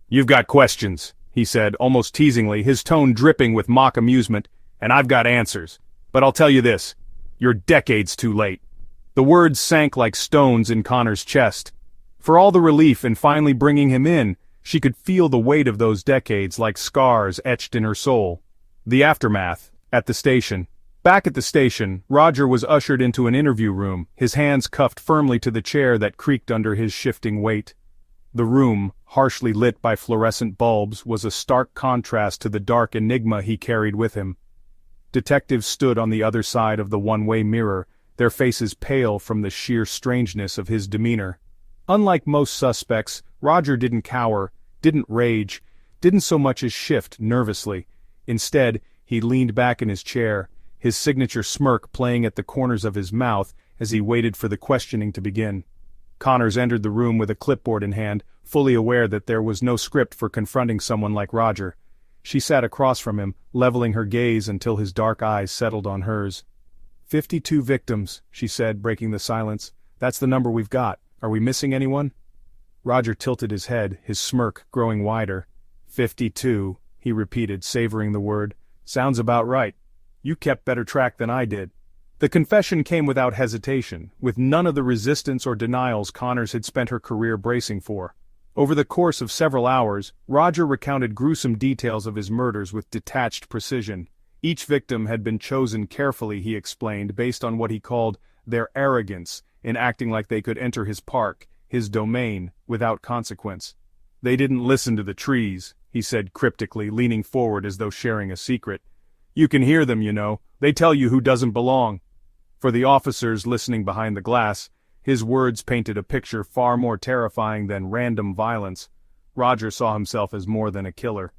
"You've got questions," he said, almost teasingly, his tone dripping with mock amusement, "and I've got answers. But I'll tell you this, you're decades too late." The words sank like stones in Connor's chest. For all the relief in finally bringing him in, she could feel the weight of those decades like scars etched in her soul. The aftermath, at the station. Back at the station, Roger was ushered into an interview room, his hands cuffed firmly to the chair that creaked under his shifting weight. The room, harshly lit by fluorescent bulbs, was a stark contrast to the dark enigma he carried with him. Detectives stood on the other side of the one-way mirror, their faces pale from the sheer strangeness of his demeanor. Unlike most suspects, Roger didn't cower, didn't rage, didn't so much as shift nervously. Instead, he leaned back in his chair, his signature smirk playing at the corners of his mouth as he waited for the questioning to begin. Connors entered the room with a clipboard in hand, fully aware that there was no script for confronting someone like Roger. She sat across from him, leveling her gaze until his dark eyes settled on hers. 52 victims, she said, breaking the silence. "That's the number we've got. Are we missing anyone?" Roger tilted his head, his smirk growing wider. 52, he repeated, savoring the word. "Sounds about right. You kept better track than I did." The confession came without hesitation, with none of the resistance or denials Connors had spent her career bracing for. Over the course of several hours, Roger recounted gruesome details of his murders with detached precision. Each victim had been chosen carefully, he explained, based on what he called their arrogance in acting like they could enter his park, his domain, without consequence. "They didn't listen to the trees," he said cryptically, leaning forward as though sharing a secret. "You can hear them, you know. They tell you who doesn't belong." For the officers listening behind the glass, his words painted a picture far more terrifying than random violence. Roger saw himself as more than a killer.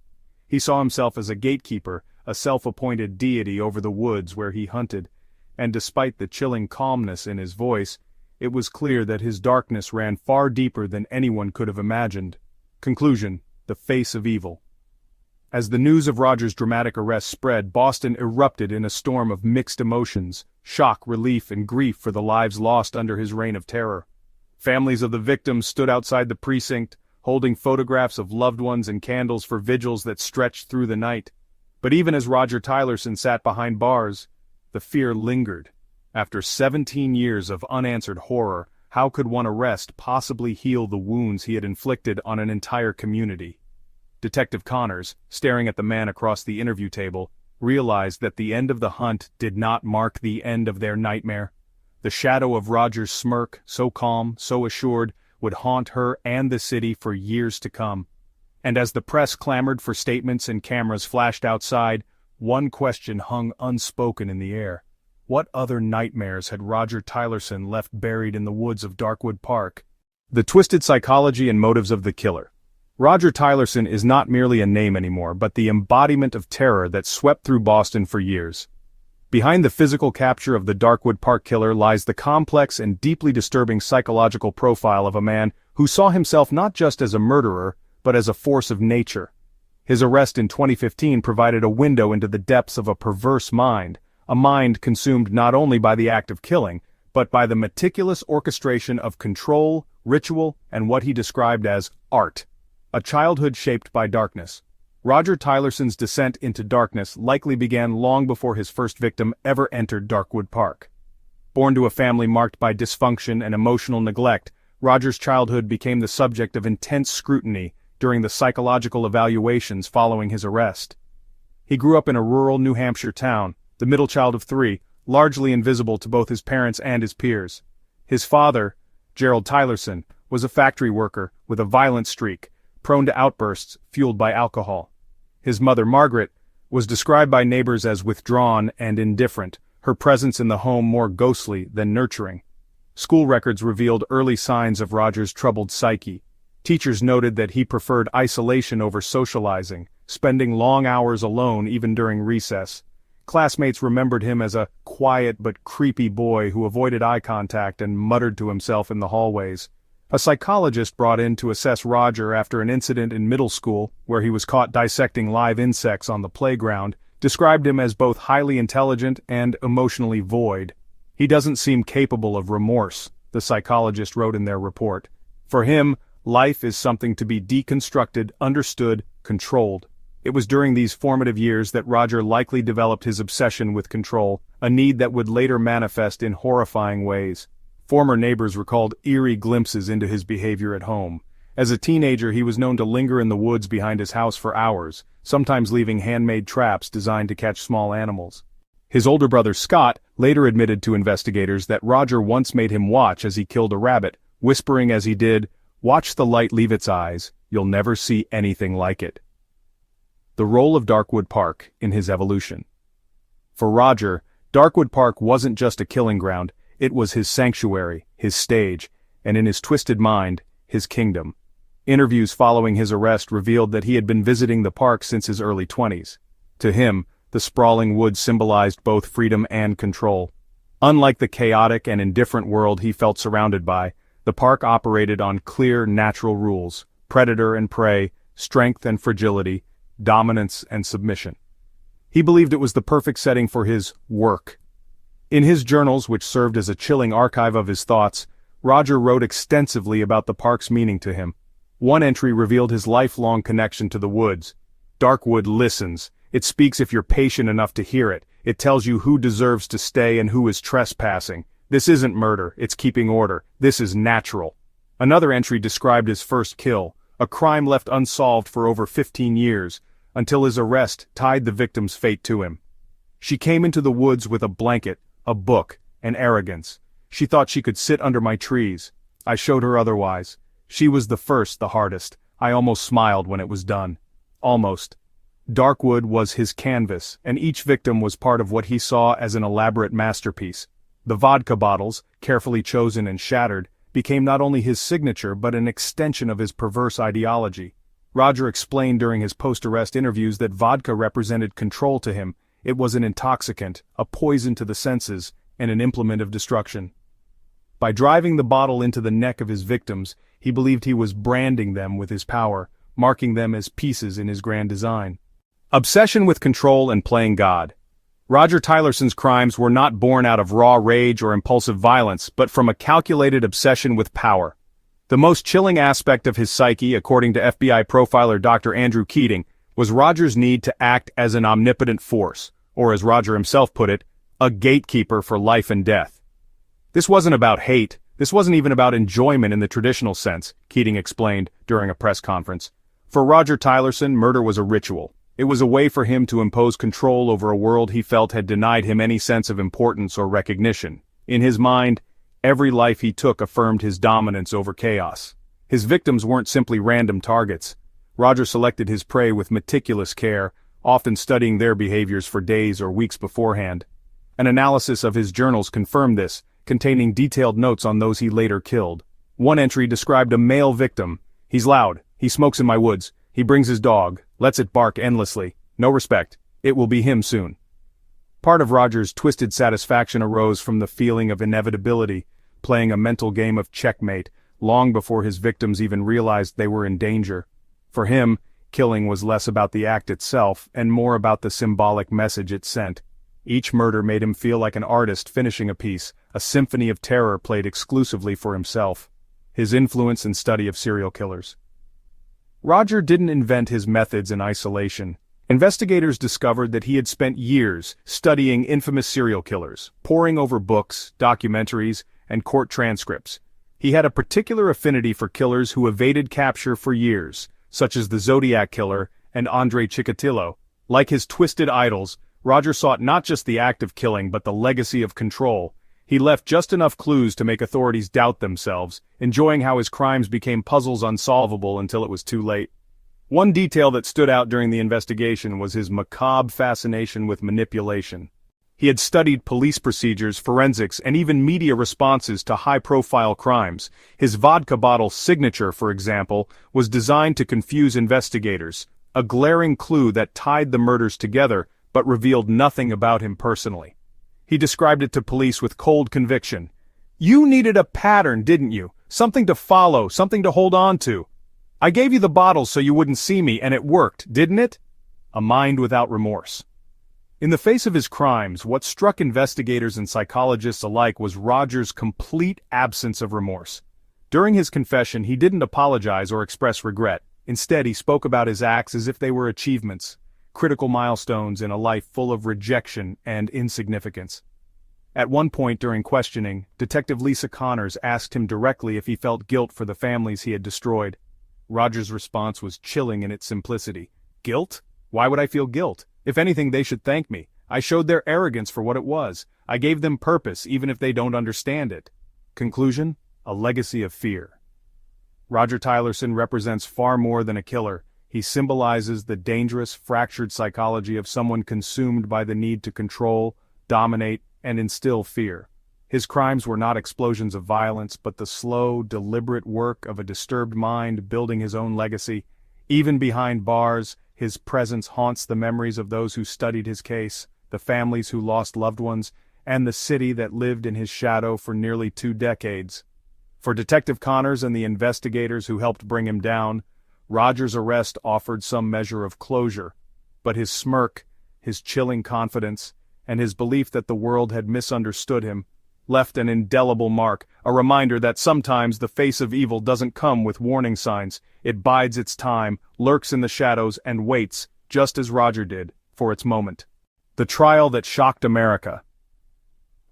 He saw himself as a gatekeeper, a self-appointed deity over the woods where he hunted, and despite the chilling calmness in his voice, it was clear that his darkness ran far deeper than anyone could have imagined. Conclusion: the face of evil. As the news of Roger's dramatic arrest spread, Boston erupted in a storm of mixed emotions, shock, relief, and grief for the lives lost under his reign of terror. Families of the victims stood outside the precinct, holding photographs of loved ones and candles for vigils that stretched through the night. But even as Roger Tylerson sat behind bars, the fear lingered. After 17 years of unanswered horror, how could one arrest possibly heal the wounds he had inflicted on an entire community? Detective Connors, staring at the man across the interview table, realized that the end of the hunt did not mark the end of their nightmare. The shadow of Roger's smirk, so calm, so assured, would haunt her and the city for years to come. And as the press clamored for statements and cameras flashed outside, one question hung unspoken in the air. What other nightmares had Roger Tylerson left buried in the woods of Darkwood Park? The twisted psychology and motives of the killer. Roger Tylerson is not merely a name anymore, but the embodiment of terror that swept through Boston for years. Behind the physical capture of the Darkwood Park killer lies the complex and deeply disturbing psychological profile of a man who saw himself not just as a murderer, but as a force of nature. His arrest in 2015 provided a window into the depths of a perverse mind, a mind consumed not only by the act of killing, but by the meticulous orchestration of control, ritual, and what he described as art. A childhood shaped by darkness. Roger Tylerson's descent into darkness likely began long before his first victim ever entered Darkwood Park. Born to a family marked by dysfunction and emotional neglect, Roger's childhood became the subject of intense scrutiny during the psychological evaluations following his arrest. He grew up in a rural New Hampshire town, the middle child of three, largely invisible to both his parents and his peers. His father, Gerald Tylerson, was a factory worker with a violent streak, prone to outbursts fueled by alcohol. His mother, Margaret, was described by neighbors as withdrawn and indifferent, her presence in the home more ghostly than nurturing. School records revealed early signs of Roger's troubled psyche. Teachers noted that he preferred isolation over socializing, spending long hours alone even during recess. Classmates remembered him as a quiet but creepy boy who avoided eye contact and muttered to himself in the hallways. A psychologist brought in to assess Roger after an incident in middle school, where he was caught dissecting live insects on the playground, described him as both highly intelligent and emotionally void. "He doesn't seem capable of remorse," the psychologist wrote in their report. "For him, life is something to be deconstructed, understood, controlled." It was during these formative years that Roger likely developed his obsession with control, a need that would later manifest in horrifying ways. Former neighbors recalled eerie glimpses into his behavior at home. As a teenager, he was known to linger in the woods behind his house for hours, sometimes leaving handmade traps designed to catch small animals. His older brother Scott later admitted to investigators that Roger once made him watch as he killed a rabbit, whispering as he did, "Watch the light leave its eyes, you'll never see anything like it." The role of Darkwood Park in his evolution. For Roger, Darkwood Park wasn't just a killing ground, it was his sanctuary, his stage, and in his twisted mind, his kingdom. Interviews following his arrest revealed that he had been visiting the park since his early 20s. To him, the sprawling woods symbolized both freedom and control. Unlike the chaotic and indifferent world he felt surrounded by, the park operated on clear natural rules: predator and prey, strength and fragility, dominance and submission. He believed it was the perfect setting for his work. In his journals, which served as a chilling archive of his thoughts, Roger wrote extensively about the park's meaning to him. One entry revealed his lifelong connection to the woods. "Darkwood listens. It speaks if you're patient enough to hear it. It tells you who deserves to stay and who is trespassing. This isn't murder, it's keeping order. This is natural." Another entry described his first kill, a crime left unsolved for over 15 years, until his arrest tied the victim's fate to him. "She came into the woods with a blanket, a book, and arrogance. She thought she could sit under my trees. I showed her otherwise. She was the first, the hardest. I almost smiled when it was done. Almost." Darkwood was his canvas, and each victim was part of what he saw as an elaborate masterpiece. The vodka bottles, carefully chosen and shattered, became not only his signature but an extension of his perverse ideology. Roger explained during his post-arrest interviews that vodka represented control to him. It was an intoxicant, a poison to the senses, and an implement of destruction. By driving the bottle into the neck of his victims, he believed he was branding them with his power, marking them as pieces in his grand design. Obsession with control and playing God. Roger Tylerson's crimes were not born out of raw rage or impulsive violence, but from a calculated obsession with power. The most chilling aspect of his psyche, according to FBI profiler Dr. Andrew Keating, was Roger's need to act as an omnipotent force, or as Roger himself put it, a gatekeeper for life and death. This wasn't about hate, this wasn't even about enjoyment in the traditional sense, Keating explained during a press conference. For Roger Tylerson, murder was a ritual. It was a way for him to impose control over a world he felt had denied him any sense of importance or recognition. In his mind, every life he took affirmed his dominance over chaos. His victims weren't simply random targets. Roger selected his prey with meticulous care, often studying their behaviors for days or weeks beforehand. An analysis of his journals confirmed this, containing detailed notes on those he later killed. One entry described a male victim. "He's loud, he smokes in my woods, he brings his dog, lets it bark endlessly, no respect, it will be him soon." Part of Roger's twisted satisfaction arose from the feeling of inevitability, playing a mental game of checkmate, long before his victims even realized they were in danger. For him, killing was less about the act itself and more about the symbolic message it sent. Each murder made him feel like an artist finishing a piece, a symphony of terror played exclusively for himself. His influence and study of serial killers. Roger didn't invent his methods in isolation. Investigators discovered that he had spent years studying infamous serial killers, poring over books, documentaries, and court transcripts. He had a particular affinity for killers who evaded capture for years, such as the Zodiac Killer and Andrei Chikatilo. Like his twisted idols, Roger sought not just the act of killing but the legacy of control. He left just enough clues to make authorities doubt themselves, enjoying how his crimes became puzzles unsolvable until it was too late. One detail that stood out during the investigation was his macabre fascination with manipulation. He had studied police procedures, forensics, and even media responses to high-profile crimes. His vodka bottle signature, for example, was designed to confuse investigators, a glaring clue that tied the murders together but revealed nothing about him personally. He described it to police with cold conviction. "You needed a pattern, didn't you? Something to follow, something to hold on to. I gave you the bottles so you wouldn't see me, and it worked, didn't it?" A mind without remorse. In the face of his crimes, what struck investigators and psychologists alike was Roger's complete absence of remorse. During his confession, he didn't apologize or express regret. Instead, he spoke about his acts as if they were achievements, critical milestones in a life full of rejection and insignificance. At one point during questioning, Detective Lisa Connors asked him directly if he felt guilt for the families he had destroyed. Roger's response was chilling in its simplicity. "Guilt? Why would I feel guilt? If anything, they should thank me. I showed their arrogance for what it was. I gave them purpose, even if they don't understand it." Conclusion: a legacy of fear. Roger Tylerson represents far more than a killer. He symbolizes the dangerous, fractured psychology of someone consumed by the need to control, dominate, and instill fear. His crimes were not explosions of violence, but the slow, deliberate work of a disturbed mind building his own legacy. Even behind bars, his presence haunts the memories of those who studied his case, the families who lost loved ones, and the city that lived in his shadow for nearly 2 decades. For Detective Connors and the investigators who helped bring him down, Roger's arrest offered some measure of closure, but his smirk, his chilling confidence, and his belief that the world had misunderstood him, left an indelible mark, a reminder that sometimes the face of evil doesn't come with warning signs. It bides its time, lurks in the shadows, and waits, just as Roger did, for its moment. The trial that shocked America.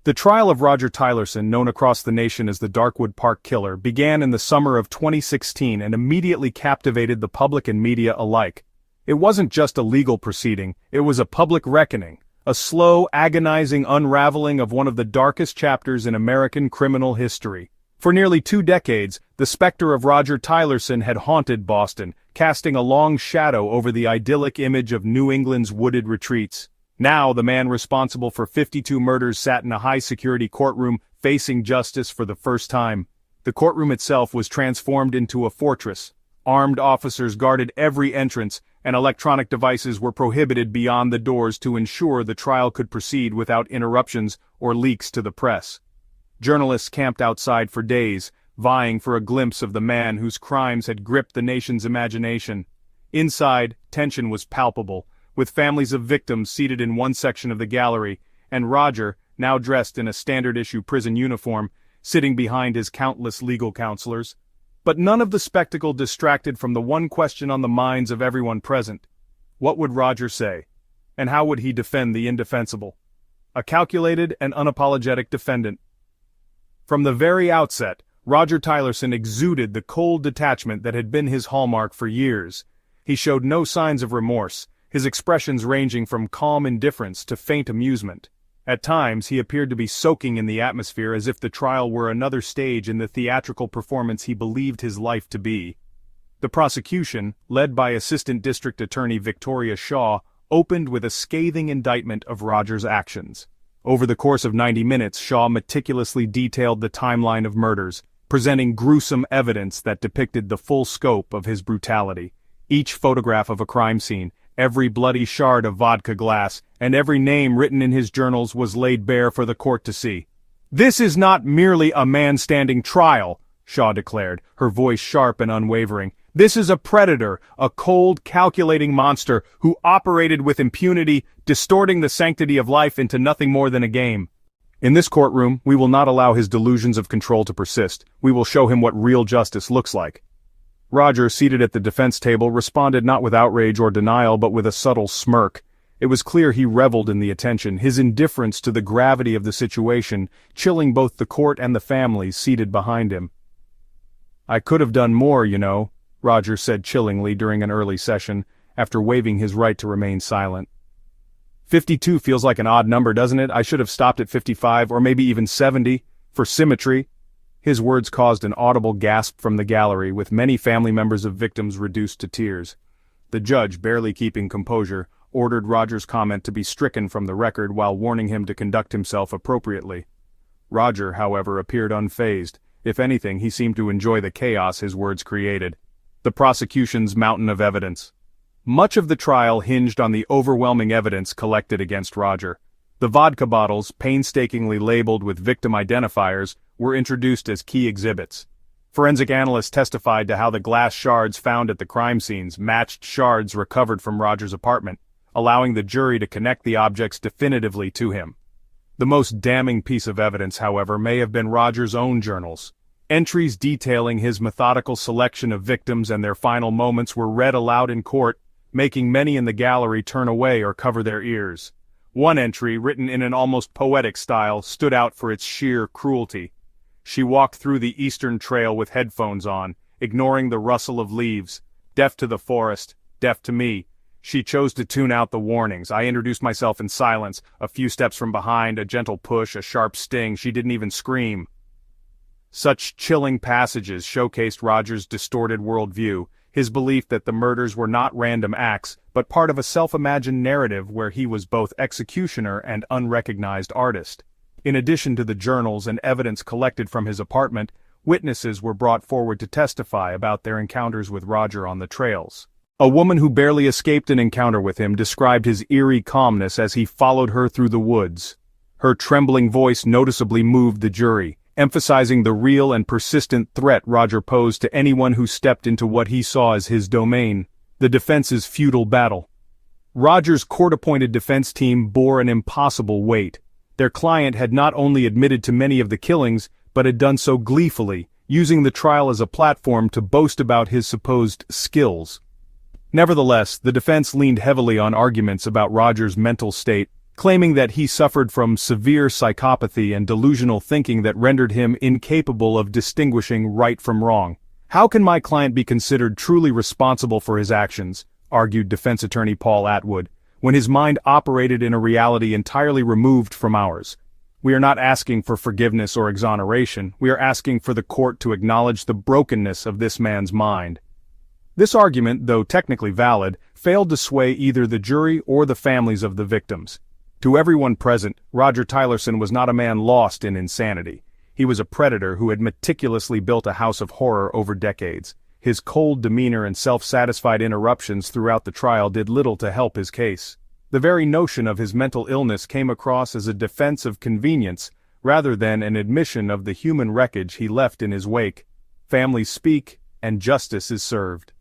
The trial of Roger Tylerson, known across the nation as the Darkwood Park Killer, began in the summer of 2016 and immediately captivated the public and media alike. It wasn't just a legal proceeding, it was a public reckoning, a slow, agonizing unraveling of one of the darkest chapters in American criminal history. For nearly 2 decades, the specter of Roger Tylerson had haunted Boston, casting a long shadow over the idyllic image of New England's wooded retreats. Now the man responsible for 52 murders sat in a high-security courtroom facing justice for the first time. The courtroom itself was transformed into a fortress. Armed officers guarded every entrance, and electronic devices were prohibited beyond the doors to ensure the trial could proceed without interruptions or leaks to the press. Journalists camped outside for days, vying for a glimpse of the man whose crimes had gripped the nation's imagination. Inside, tension was palpable, with families of victims seated in one section of the gallery, and Roger, now dressed in a standard-issue prison uniform, sitting behind his countless legal counselors. But none of the spectacle distracted from the one question on the minds of everyone present. What would Roger say? And how would he defend the indefensible? A calculated and unapologetic defendant. From the very outset, Roger Tylerson exuded the cold detachment that had been his hallmark for years. He showed no signs of remorse, his expressions ranging from calm indifference to faint amusement. At times, he appeared to be soaking in the atmosphere as if the trial were another stage in the theatrical performance he believed his life to be. The prosecution, led by Assistant District Attorney Victoria Shaw, opened with a scathing indictment of Roger's actions. Over the course of 90 minutes, Shaw meticulously detailed the timeline of murders, presenting gruesome evidence that depicted the full scope of his brutality. Each photograph of a crime scene, every bloody shard of vodka glass, and every name written in his journals was laid bare for the court to see. "This is not merely a man-standing trial," Shaw declared, her voice sharp and unwavering. "This is a predator, a cold, calculating monster who operated with impunity, distorting the sanctity of life into nothing more than a game. In this courtroom, we will not allow his delusions of control to persist. We will show him what real justice looks like." Roger, seated at the defense table, responded not with outrage or denial but with a subtle smirk. It was clear he reveled in the attention, his indifference to the gravity of the situation, chilling both the court and the families seated behind him. "I could have done more, you know," Roger said chillingly during an early session, after waiving his right to remain silent. 52 feels like an odd number, doesn't it? I should have stopped at 55 or maybe even 70, for symmetry. His words caused an audible gasp from the gallery, with many family members of victims reduced to tears. The judge, barely keeping composure, ordered Roger's comment to be stricken from the record while warning him to conduct himself appropriately. Roger, however, appeared unfazed. If anything, he seemed to enjoy the chaos his words created. The prosecution's mountain of evidence. Much of the trial hinged on the overwhelming evidence collected against Roger. The vodka bottles, painstakingly labeled with victim identifiers, were introduced as key exhibits. Forensic analysts testified to how the glass shards found at the crime scenes matched shards recovered from Roger's apartment, allowing the jury to connect the objects definitively to him. The most damning piece of evidence, however, may have been Roger's own journals. Entries detailing his methodical selection of victims and their final moments were read aloud in court, making many in the gallery turn away or cover their ears. One entry, written in an almost poetic style, stood out for its sheer cruelty. She walked through the eastern trail with headphones on, ignoring the rustle of leaves. Deaf to the forest, deaf to me. She chose to tune out the warnings. I introduced myself in silence, a few steps from behind, a gentle push, a sharp sting. She didn't even scream. Such chilling passages showcased Roger's distorted worldview, his belief that the murders were not random acts, but part of a self-imagined narrative where he was both executioner and unrecognized artist. In addition to the journals and evidence collected from his apartment, witnesses were brought forward to testify about their encounters with Roger on the trails. A woman who barely escaped an encounter with him described his eerie calmness as he followed her through the woods. Her trembling voice noticeably moved the jury, emphasizing the real and persistent threat Roger posed to anyone who stepped into what he saw as his domain, the defense's futile battle. Roger's court-appointed defense team bore an impossible weight. Their client had not only admitted to many of the killings, but had done so gleefully, using the trial as a platform to boast about his supposed skills. Nevertheless, the defense leaned heavily on arguments about Roger's mental state, claiming that he suffered from severe psychopathy and delusional thinking that rendered him incapable of distinguishing right from wrong. "How can my client be considered truly responsible for his actions," argued defense attorney Paul Atwood, "when his mind operated in a reality entirely removed from ours? We are not asking for forgiveness or exoneration, we are asking for the court to acknowledge the brokenness of this man's mind." This argument, though technically valid, failed to sway either the jury or the families of the victims. To everyone present, Roger Tylerson was not a man lost in insanity. He was a predator who had meticulously built a house of horror over decades. His cold demeanor and self-satisfied interruptions throughout the trial did little to help his case. The very notion of his mental illness came across as a defense of convenience, rather than an admission of the human wreckage he left in his wake. Families speak, and justice is served.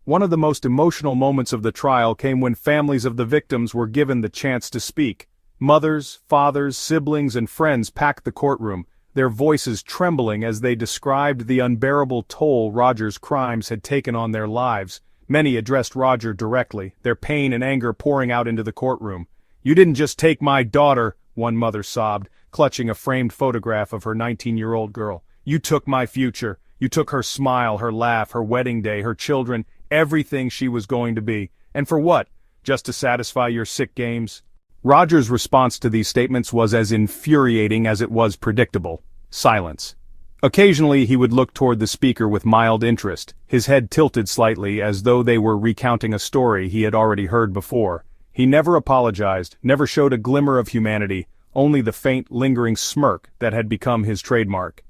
One of the most emotional moments of the trial came when families of the victims were given the chance to speak. Mothers, fathers, siblings, and friends packed the courtroom, their voices trembling as they described the unbearable toll Roger's crimes had taken on their lives. Many addressed Roger directly, their pain and anger pouring out into the courtroom. "You didn't just take my daughter," one mother sobbed, clutching a framed photograph of her 19-year-old girl. "You took my future. You took her smile, her laugh, her wedding day, her children, everything she was going to be. And for what? Just to satisfy your sick games?" Roger's response to these statements was as infuriating as it was predictable. Silence. Occasionally he would look toward the speaker with mild interest, his head tilted slightly as though they were recounting a story he had already heard before. He never apologized, never showed a glimmer of humanity, only the faint, lingering smirk that had become his trademark.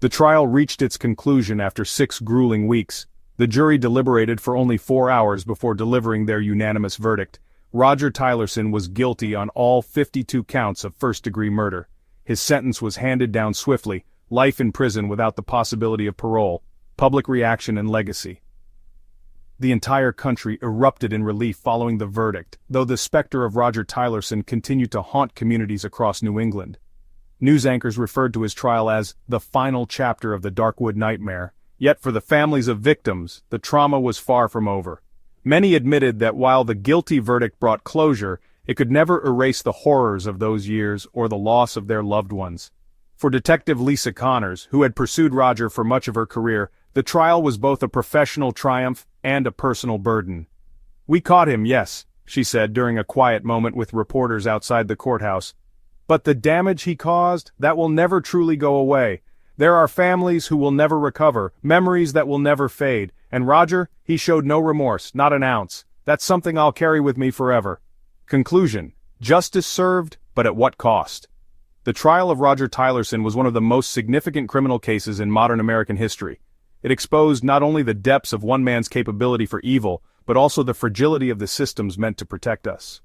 The trial reached its conclusion after 6 grueling weeks. The jury deliberated for only 4 hours before delivering their unanimous verdict. Roger Tylerson was guilty on all 52 counts of first-degree murder. His sentence was handed down swiftly, life in prison without the possibility of parole. Public reaction and legacy. The entire country erupted in relief following the verdict, though the specter of Roger Tylerson continued to haunt communities across New England. News anchors referred to his trial as the final chapter of the Darkwood nightmare, yet for the families of victims, the trauma was far from over. Many admitted that while the guilty verdict brought closure, it could never erase the horrors of those years or the loss of their loved ones. For Detective Lisa Connors, who had pursued Roger for much of her career, the trial was both a professional triumph and a personal burden. "We caught him, yes," she said during a quiet moment with reporters outside the courthouse. "But the damage he caused, that will never truly go away. There are families who will never recover, memories that will never fade, and Roger, he showed no remorse, not an ounce. That's something I'll carry with me forever." Conclusion: justice served, but at what cost? The trial of Roger Tylerson was one of the most significant criminal cases in modern American history. It exposed not only the depths of one man's capability for evil, but also the fragility of the systems meant to protect us.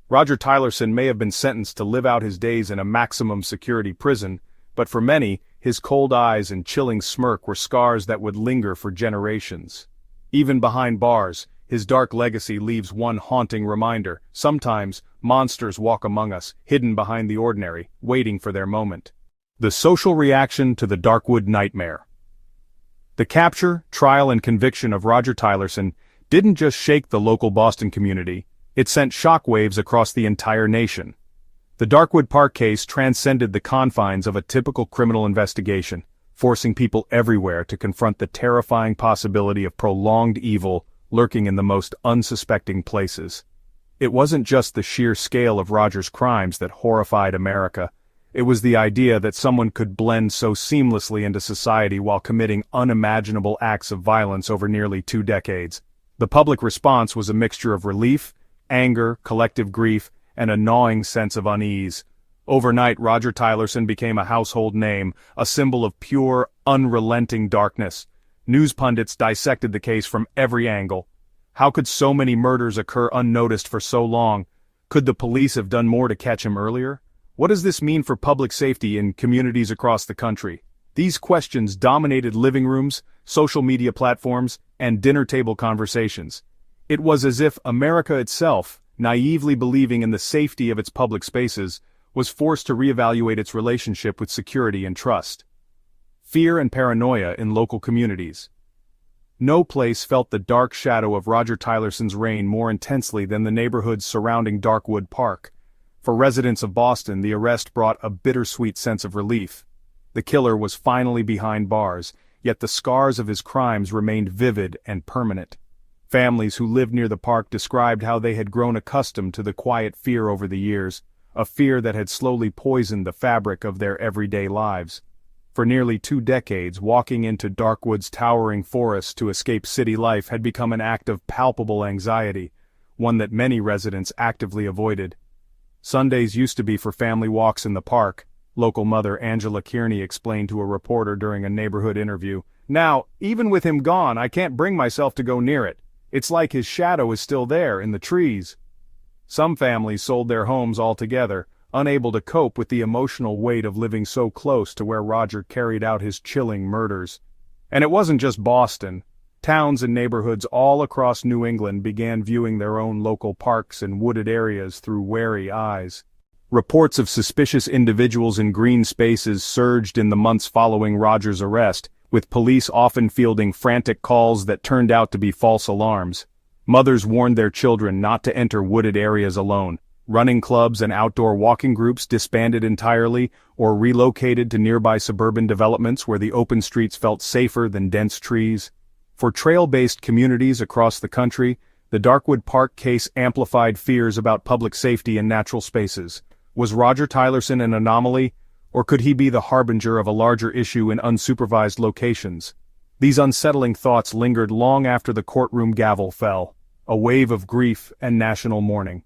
Roger Tylerson may have been sentenced to live out his days in a maximum security prison, but for many, his cold eyes and chilling smirk were scars that would linger for generations. Even behind bars, his dark legacy leaves one haunting reminder: sometimes, monsters walk among us, hidden behind the ordinary, waiting for their moment. The social reaction to the Darkwood nightmare. The capture, trial and conviction of Roger Tylerson didn't just shake the local Boston community, it sent shockwaves across the entire nation. The Darkwood Park case transcended the confines of a typical criminal investigation, forcing people everywhere to confront the terrifying possibility of prolonged evil lurking in the most unsuspecting places. It wasn't just the sheer scale of Roger's crimes that horrified America. It was the idea that someone could blend so seamlessly into society while committing unimaginable acts of violence over nearly 2 decades. The public response was a mixture of relief, anger, collective grief, and a gnawing sense of unease. Overnight, Roger Tylerson became a household name, a symbol of pure, unrelenting darkness. News pundits dissected the case from every angle. How could so many murders occur unnoticed for so long? Could the police have done more to catch him earlier? What does this mean for public safety in communities across the country? These questions dominated living rooms, social media platforms, and dinner table conversations. It was as if America itself, naively believing in the safety of its public spaces, was forced to reevaluate its relationship with security and trust. Fear and paranoia in local communities. No place felt the dark shadow of Roger Tylerson's reign more intensely than the neighborhoods surrounding Darkwood Park. For residents of Boston, the arrest brought a bittersweet sense of relief. The killer was finally behind bars, yet the scars of his crimes remained vivid and permanent. Families who lived near the park described how they had grown accustomed to the quiet fear over the years, a fear that had slowly poisoned the fabric of their everyday lives. For nearly 2 decades, walking into Darkwood's towering forest to escape city life had become an act of palpable anxiety, one that many residents actively avoided. Sundays used to be for family walks in the park, local mother Angela Kearney explained to a reporter during a neighborhood interview. "Now, even with him gone, I can't bring myself to go near it. It's like his shadow is still there, in the trees." Some families sold their homes altogether, unable to cope with the emotional weight of living so close to where Roger carried out his chilling murders. And it wasn't just Boston. Towns and neighborhoods all across New England began viewing their own local parks and wooded areas through wary eyes. Reports of suspicious individuals in green spaces surged in the months following Roger's arrest, with police often fielding frantic calls that turned out to be false alarms. Mothers warned their children not to enter wooded areas alone. Running clubs and outdoor walking groups disbanded entirely or relocated to nearby suburban developments where the open streets felt safer than dense trees. For trail-based communities across the country, the Darkwood Park case amplified fears about public safety in natural spaces. Was Roger Tylerson an anomaly, or could he be the harbinger of a larger issue in unsupervised locations? These unsettling thoughts lingered long after the courtroom gavel fell, a wave of grief and national mourning.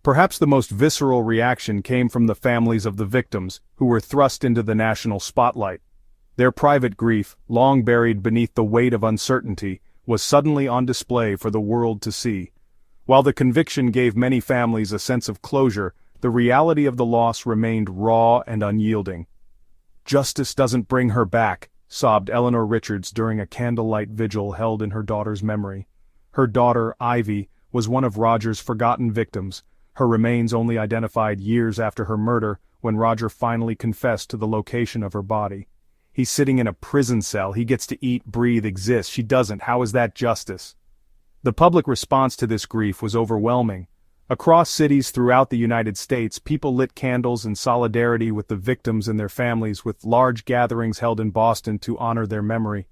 Perhaps the most visceral reaction came from the families of the victims, who were thrust into the national spotlight. Their private grief, long buried beneath the weight of uncertainty, was suddenly on display for the world to see. While the conviction gave many families a sense of closure, the reality of the loss remained raw and unyielding. "Justice doesn't bring her back," sobbed Eleanor Richards during a candlelight vigil held in her daughter's memory. Her daughter, Ivy, was one of Roger's forgotten victims, her remains only identified years after her murder when Roger finally confessed to the location of her body. "He's sitting in a prison cell, he gets to eat, breathe, exist, she doesn't, how is that justice?" The public response to this grief was overwhelming. Across cities throughout the United States, people lit candles in solidarity with the victims and their families, with large gatherings held in Boston to honor their memory.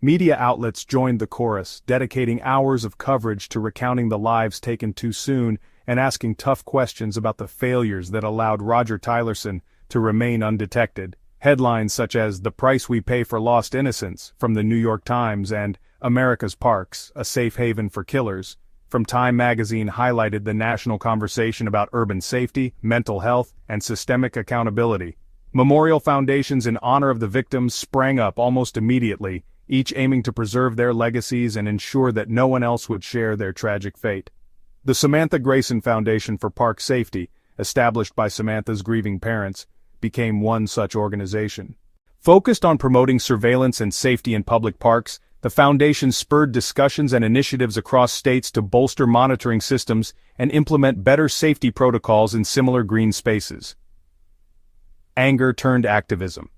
Media outlets joined the chorus, dedicating hours of coverage to recounting the lives taken too soon and asking tough questions about the failures that allowed Roger Tylerson to remain undetected. Headlines such as "The Price We Pay for Lost Innocence" from the New York Times and "America's Parks, a Safe Haven for Killers" from Time magazine highlighted the national conversation about urban safety, mental health, and systemic accountability. Memorial foundations in honor of the victims sprang up almost immediately, each aiming to preserve their legacies and ensure that no one else would share their tragic fate. The Samantha Grayson Foundation for Park Safety, established by Samantha's grieving parents, became one such organization. Focused on promoting surveillance and safety in public parks, the foundation spurred discussions and initiatives across states to bolster monitoring systems and implement better safety protocols in similar green spaces. Anger turned activism.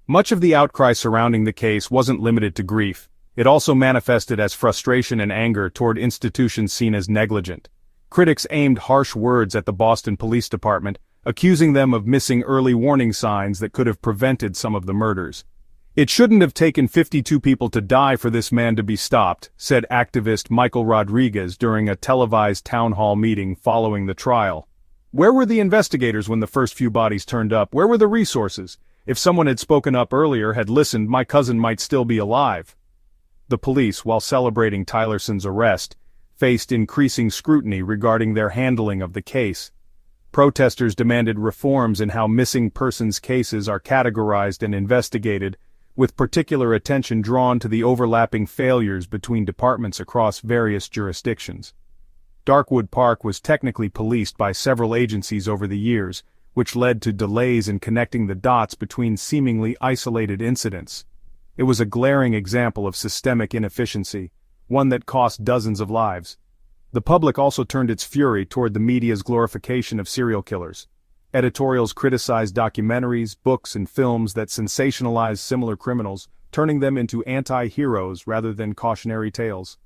Much of the outcry surrounding the case wasn't limited to grief. It also manifested as frustration and anger toward institutions seen as negligent. Critics aimed harsh words at the Boston Police Department, accusing them of missing early warning signs that could have prevented some of the murders. "It shouldn't have taken 52 people to die for this man to be stopped," said activist Michael Rodriguez during a televised town hall meeting following the trial. "Where were the investigators when the first few bodies turned up? Where were the resources? If someone had spoken up earlier, had listened, my cousin might still be alive." The police, while celebrating Tylerson's arrest, faced increasing scrutiny regarding their handling of the case. Protesters demanded reforms in how missing persons cases are categorized and investigated, with particular attention drawn to the overlapping failures between departments across various jurisdictions. Darkwood Park was technically policed by several agencies over the years, which led to delays in connecting the dots between seemingly isolated incidents. It was a glaring example of systemic inefficiency, one that cost dozens of lives. The public also turned its fury toward the media's glorification of serial killers. Editorials criticized documentaries, books, and films that sensationalized similar criminals, turning them into anti-heroes rather than cautionary tales.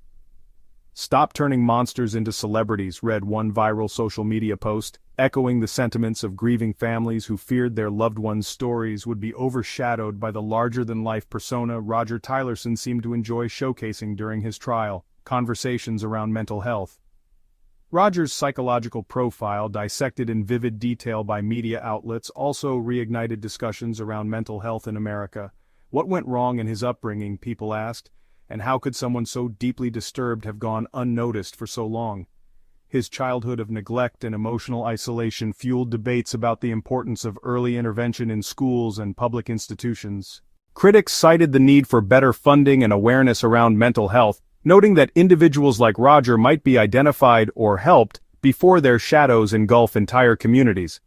"Stop turning monsters into celebrities," read one viral social media post, echoing the sentiments of grieving families who feared their loved ones' stories would be overshadowed by the larger-than-life persona Roger Tylerson seemed to enjoy showcasing during his trial, conversations around mental health. Roger's psychological profile, dissected in vivid detail by media outlets, also reignited discussions around mental health in America. What went wrong in his upbringing, people asked, and how could someone so deeply disturbed have gone unnoticed for so long? His childhood of neglect and emotional isolation fueled debates about the importance of early intervention in schools and public institutions. Critics cited the need for better funding and awareness around mental health, noting that individuals like Roger might be identified or helped before their shadows engulf entire communities.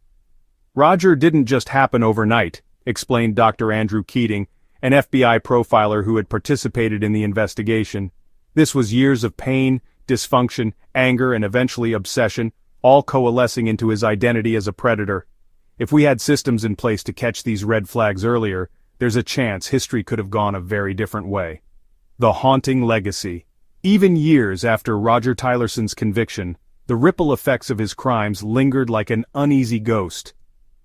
"Roger didn't just happen overnight," explained Dr. Andrew Keating, an FBI profiler who had participated in the investigation. "This was years of pain, dysfunction, anger, and eventually obsession, all coalescing into his identity as a predator. If we had systems in place to catch these red flags earlier, there's a chance history could have gone a very different way." The haunting legacy. Even years after Roger Tylerson's conviction, the ripple effects of his crimes lingered like an uneasy ghost.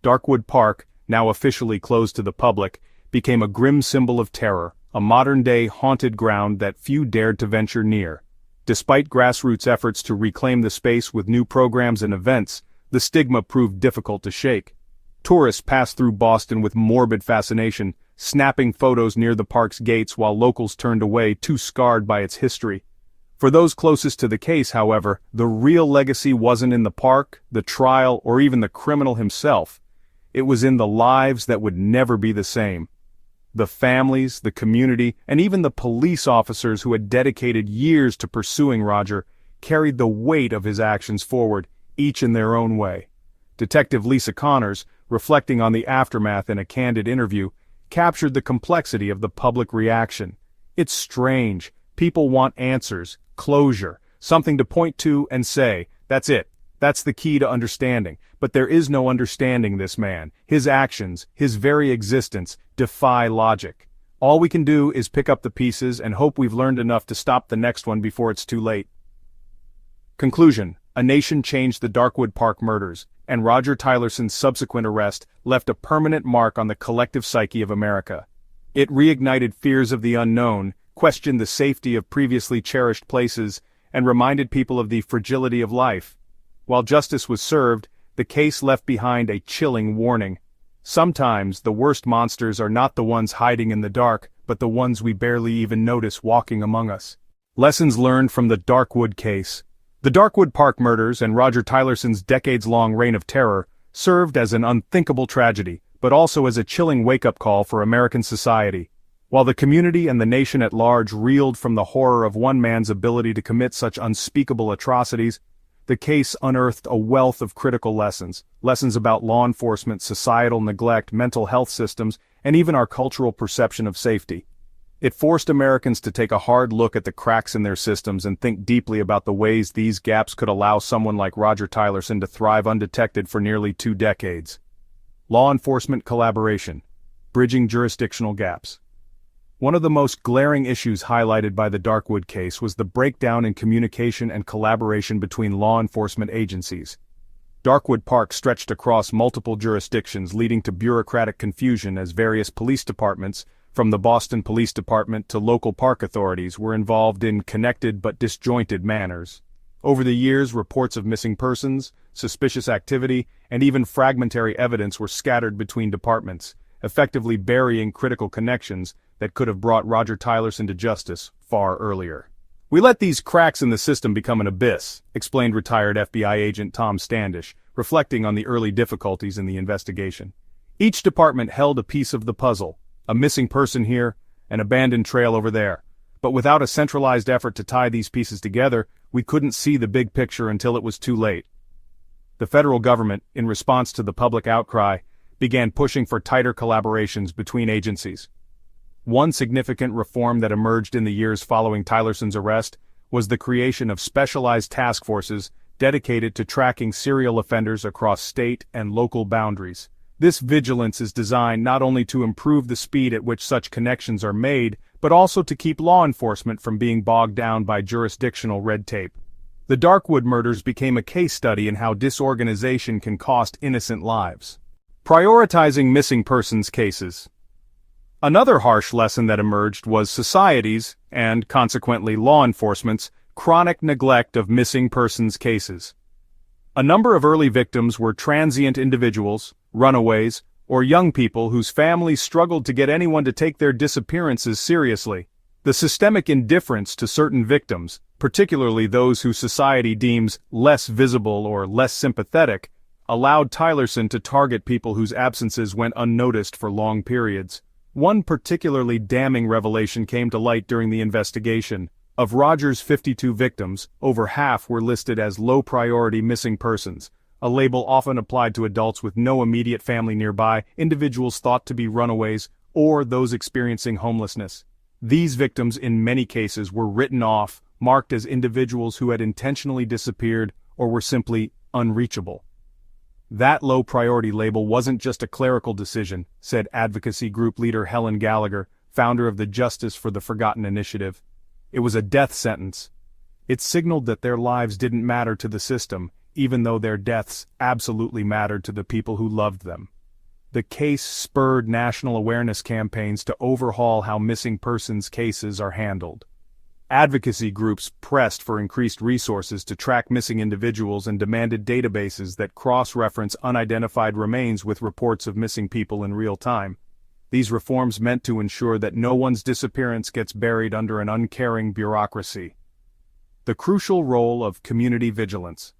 Darkwood Park, now officially closed to the public, became a grim symbol of terror, a modern-day haunted ground that few dared to venture near. Despite grassroots efforts to reclaim the space with new programs and events, the stigma proved difficult to shake. Tourists passed through Boston with morbid fascination, snapping photos near the park's gates while locals turned away, too scarred by its history. For those closest to the case, however, the real legacy wasn't in the park, the trial, or even the criminal himself. It was in the lives that would never be the same. The families, the community, and even the police officers who had dedicated years to pursuing Roger carried the weight of his actions forward, each in their own way. Detective Lisa Connors, reflecting on the aftermath in a candid interview, captured the complexity of the public reaction. "It's strange. People want answers, closure, something to point to and say, that's it. That's the key to understanding. But there is no understanding this man. His actions, his very existence, defy logic. All we can do is pick up the pieces and hope we've learned enough to stop the next one before it's too late." Conclusion: a nation changed the Darkwood Park murders, and Roger Tylerson's subsequent arrest left a permanent mark on the collective psyche of America. It reignited fears of the unknown, questioned the safety of previously cherished places, and reminded people of the fragility of life. While justice was served, the case left behind a chilling warning. Sometimes the worst monsters are not the ones hiding in the dark, but the ones we barely even notice walking among us. Lessons learned from the Darkwood case. The Darkwood Park murders and Roger Tylerson's decades-long reign of terror served as an unthinkable tragedy, but also as a chilling wake-up call for American society. While the community and the nation at large reeled from the horror of one man's ability to commit such unspeakable atrocities, the case unearthed a wealth of critical lessons about law enforcement, societal neglect, mental health systems, and even our cultural perception of safety. It forced Americans to take a hard look at the cracks in their systems and think deeply about the ways these gaps could allow someone like Roger Tylerson to thrive undetected for nearly 2 decades. Law enforcement collaboration. Bridging jurisdictional gaps. One of the most glaring issues highlighted by the Darkwood case was the breakdown in communication and collaboration between law enforcement agencies. Darkwood Park stretched across multiple jurisdictions, leading to bureaucratic confusion as various police departments, from the Boston Police Department to local park authorities, were involved in connected but disjointed manners. Over the years, reports of missing persons, suspicious activity, and even fragmentary evidence were scattered between departments, effectively burying critical connections that could have brought Roger Tylerson to justice far earlier. "We let these cracks in the system become an abyss," explained retired FBI agent Tom Standish, reflecting on the early difficulties in the investigation. Each department held a piece of the puzzle, a missing person here, an abandoned trail over there. But without a centralized effort to tie these pieces together, we couldn't see the big picture until it was too late. The federal government, in response to the public outcry, began pushing for tighter collaborations between agencies. One significant reform that emerged in the years following Tylerson's arrest was the creation of specialized task forces dedicated to tracking serial offenders across state and local boundaries. This vigilance is designed not only to improve the speed at which such connections are made, but also to keep law enforcement from being bogged down by jurisdictional red tape. The Darkwood murders became a case study in how disorganization can cost innocent lives. Prioritizing missing persons cases. Another harsh lesson that emerged was society's, and consequently law enforcement's, chronic neglect of missing persons cases. A number of early victims were transient individuals, runaways, or young people whose families struggled to get anyone to take their disappearances seriously. The systemic indifference to certain victims, particularly those who society deems less visible or less sympathetic, allowed Tylerson to target people whose absences went unnoticed for long periods. One particularly damning revelation came to light during the investigation. Of Roger's 52 victims, over half were listed as low-priority missing persons, a label often applied to adults with no immediate family nearby, individuals thought to be runaways, or those experiencing homelessness. These victims in many cases were written off, marked as individuals who had intentionally disappeared or were simply unreachable. That low-priority label wasn't just a clerical decision, said advocacy group leader Helen Gallagher, founder of the Justice for the Forgotten initiative. It was a death sentence. It signaled that their lives didn't matter to the system, even though their deaths absolutely mattered to the people who loved them. The case spurred national awareness campaigns to overhaul how missing persons cases are handled. Advocacy groups pressed for increased resources to track missing individuals and demanded databases that cross-reference unidentified remains with reports of missing people in real time. These reforms meant to ensure that no one's disappearance gets buried under an uncaring bureaucracy. The crucial role of community vigilance.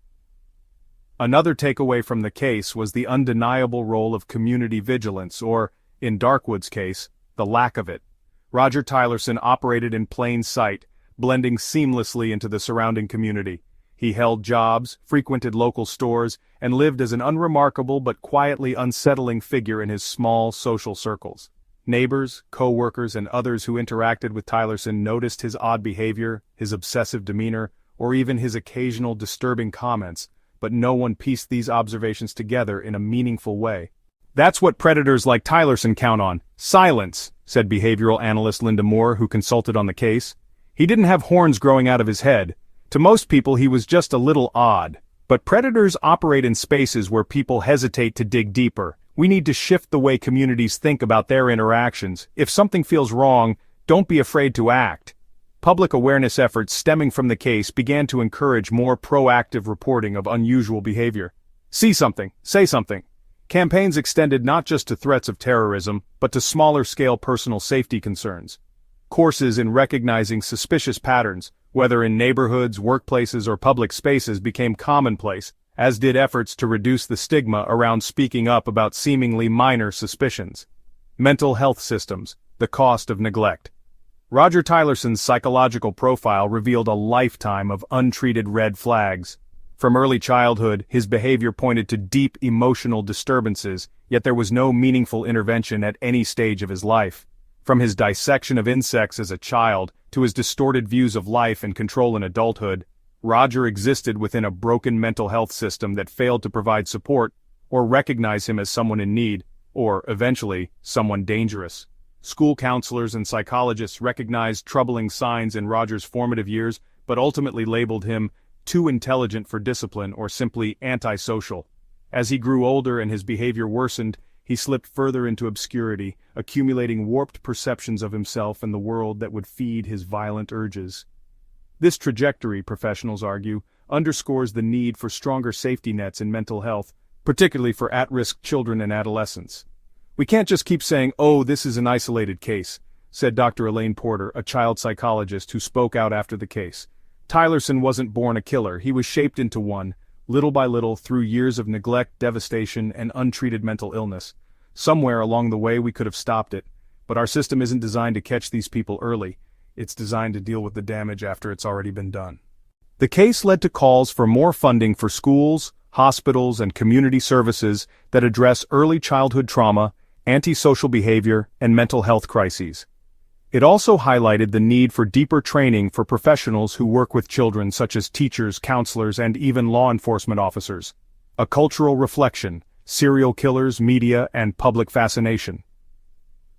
Another takeaway from the case was the undeniable role of community vigilance, or, in Darkwood's case, the lack of it. Roger Tylerson operated in plain sight, blending seamlessly into the surrounding community. He held jobs, frequented local stores, and lived as an unremarkable but quietly unsettling figure in his small social circles. Neighbors, co-workers, and others who interacted with Tylerson noticed his odd behavior, his obsessive demeanor, or even his occasional disturbing comments, but no one pieced these observations together in a meaningful way. "That's what predators like Tylerson count on, silence," said behavioral analyst Linda Moore, who consulted on the case. "He didn't have horns growing out of his head. To most people he was just a little odd. But predators operate in spaces where people hesitate to dig deeper, We need to shift the way communities think about their interactions. If something feels wrong, don't be afraid to act. Public awareness efforts stemming from the case began to encourage more proactive reporting of unusual behavior. See something, say something. Campaigns extended not just to threats of terrorism, but to smaller-scale personal safety concerns. Courses in recognizing suspicious patterns, whether in neighborhoods, workplaces, or public spaces, became commonplace, as did efforts to reduce the stigma around speaking up about seemingly minor suspicions. Mental health systems, the cost of neglect. Roger Tylerson's psychological profile revealed a lifetime of untreated red flags. From early childhood, his behavior pointed to deep emotional disturbances, yet there was no meaningful intervention at any stage of his life. From his dissection of insects as a child, to his distorted views of life and control in adulthood, Roger existed within a broken mental health system that failed to provide support, or recognize him as someone in need, or, eventually, someone dangerous. School counselors and psychologists recognized troubling signs in Roger's formative years, but ultimately labeled him too intelligent for discipline or simply antisocial. As he grew older and his behavior worsened, he slipped further into obscurity, accumulating warped perceptions of himself and the world that would feed his violent urges. This trajectory, professionals argue, underscores the need for stronger safety nets in mental health, particularly for at-risk children and adolescents. "We can't just keep saying, 'Oh, this is an isolated case,'" said Dr. Elaine Porter, a child psychologist who spoke out after the case. "Tylerson wasn't born a killer, he was shaped into one, little by little through years of neglect, devastation, and untreated mental illness. Somewhere along the way we could have stopped it, but our system isn't designed to catch these people early. It's designed to deal with the damage after it's already been done." The case led to calls for more funding for schools, hospitals, and community services that address early childhood trauma, antisocial behavior, and mental health crises. It also highlighted the need for deeper training for professionals who work with children, such as teachers, counselors, and even law enforcement officers. A cultural reflection: serial killers, media, and public fascination.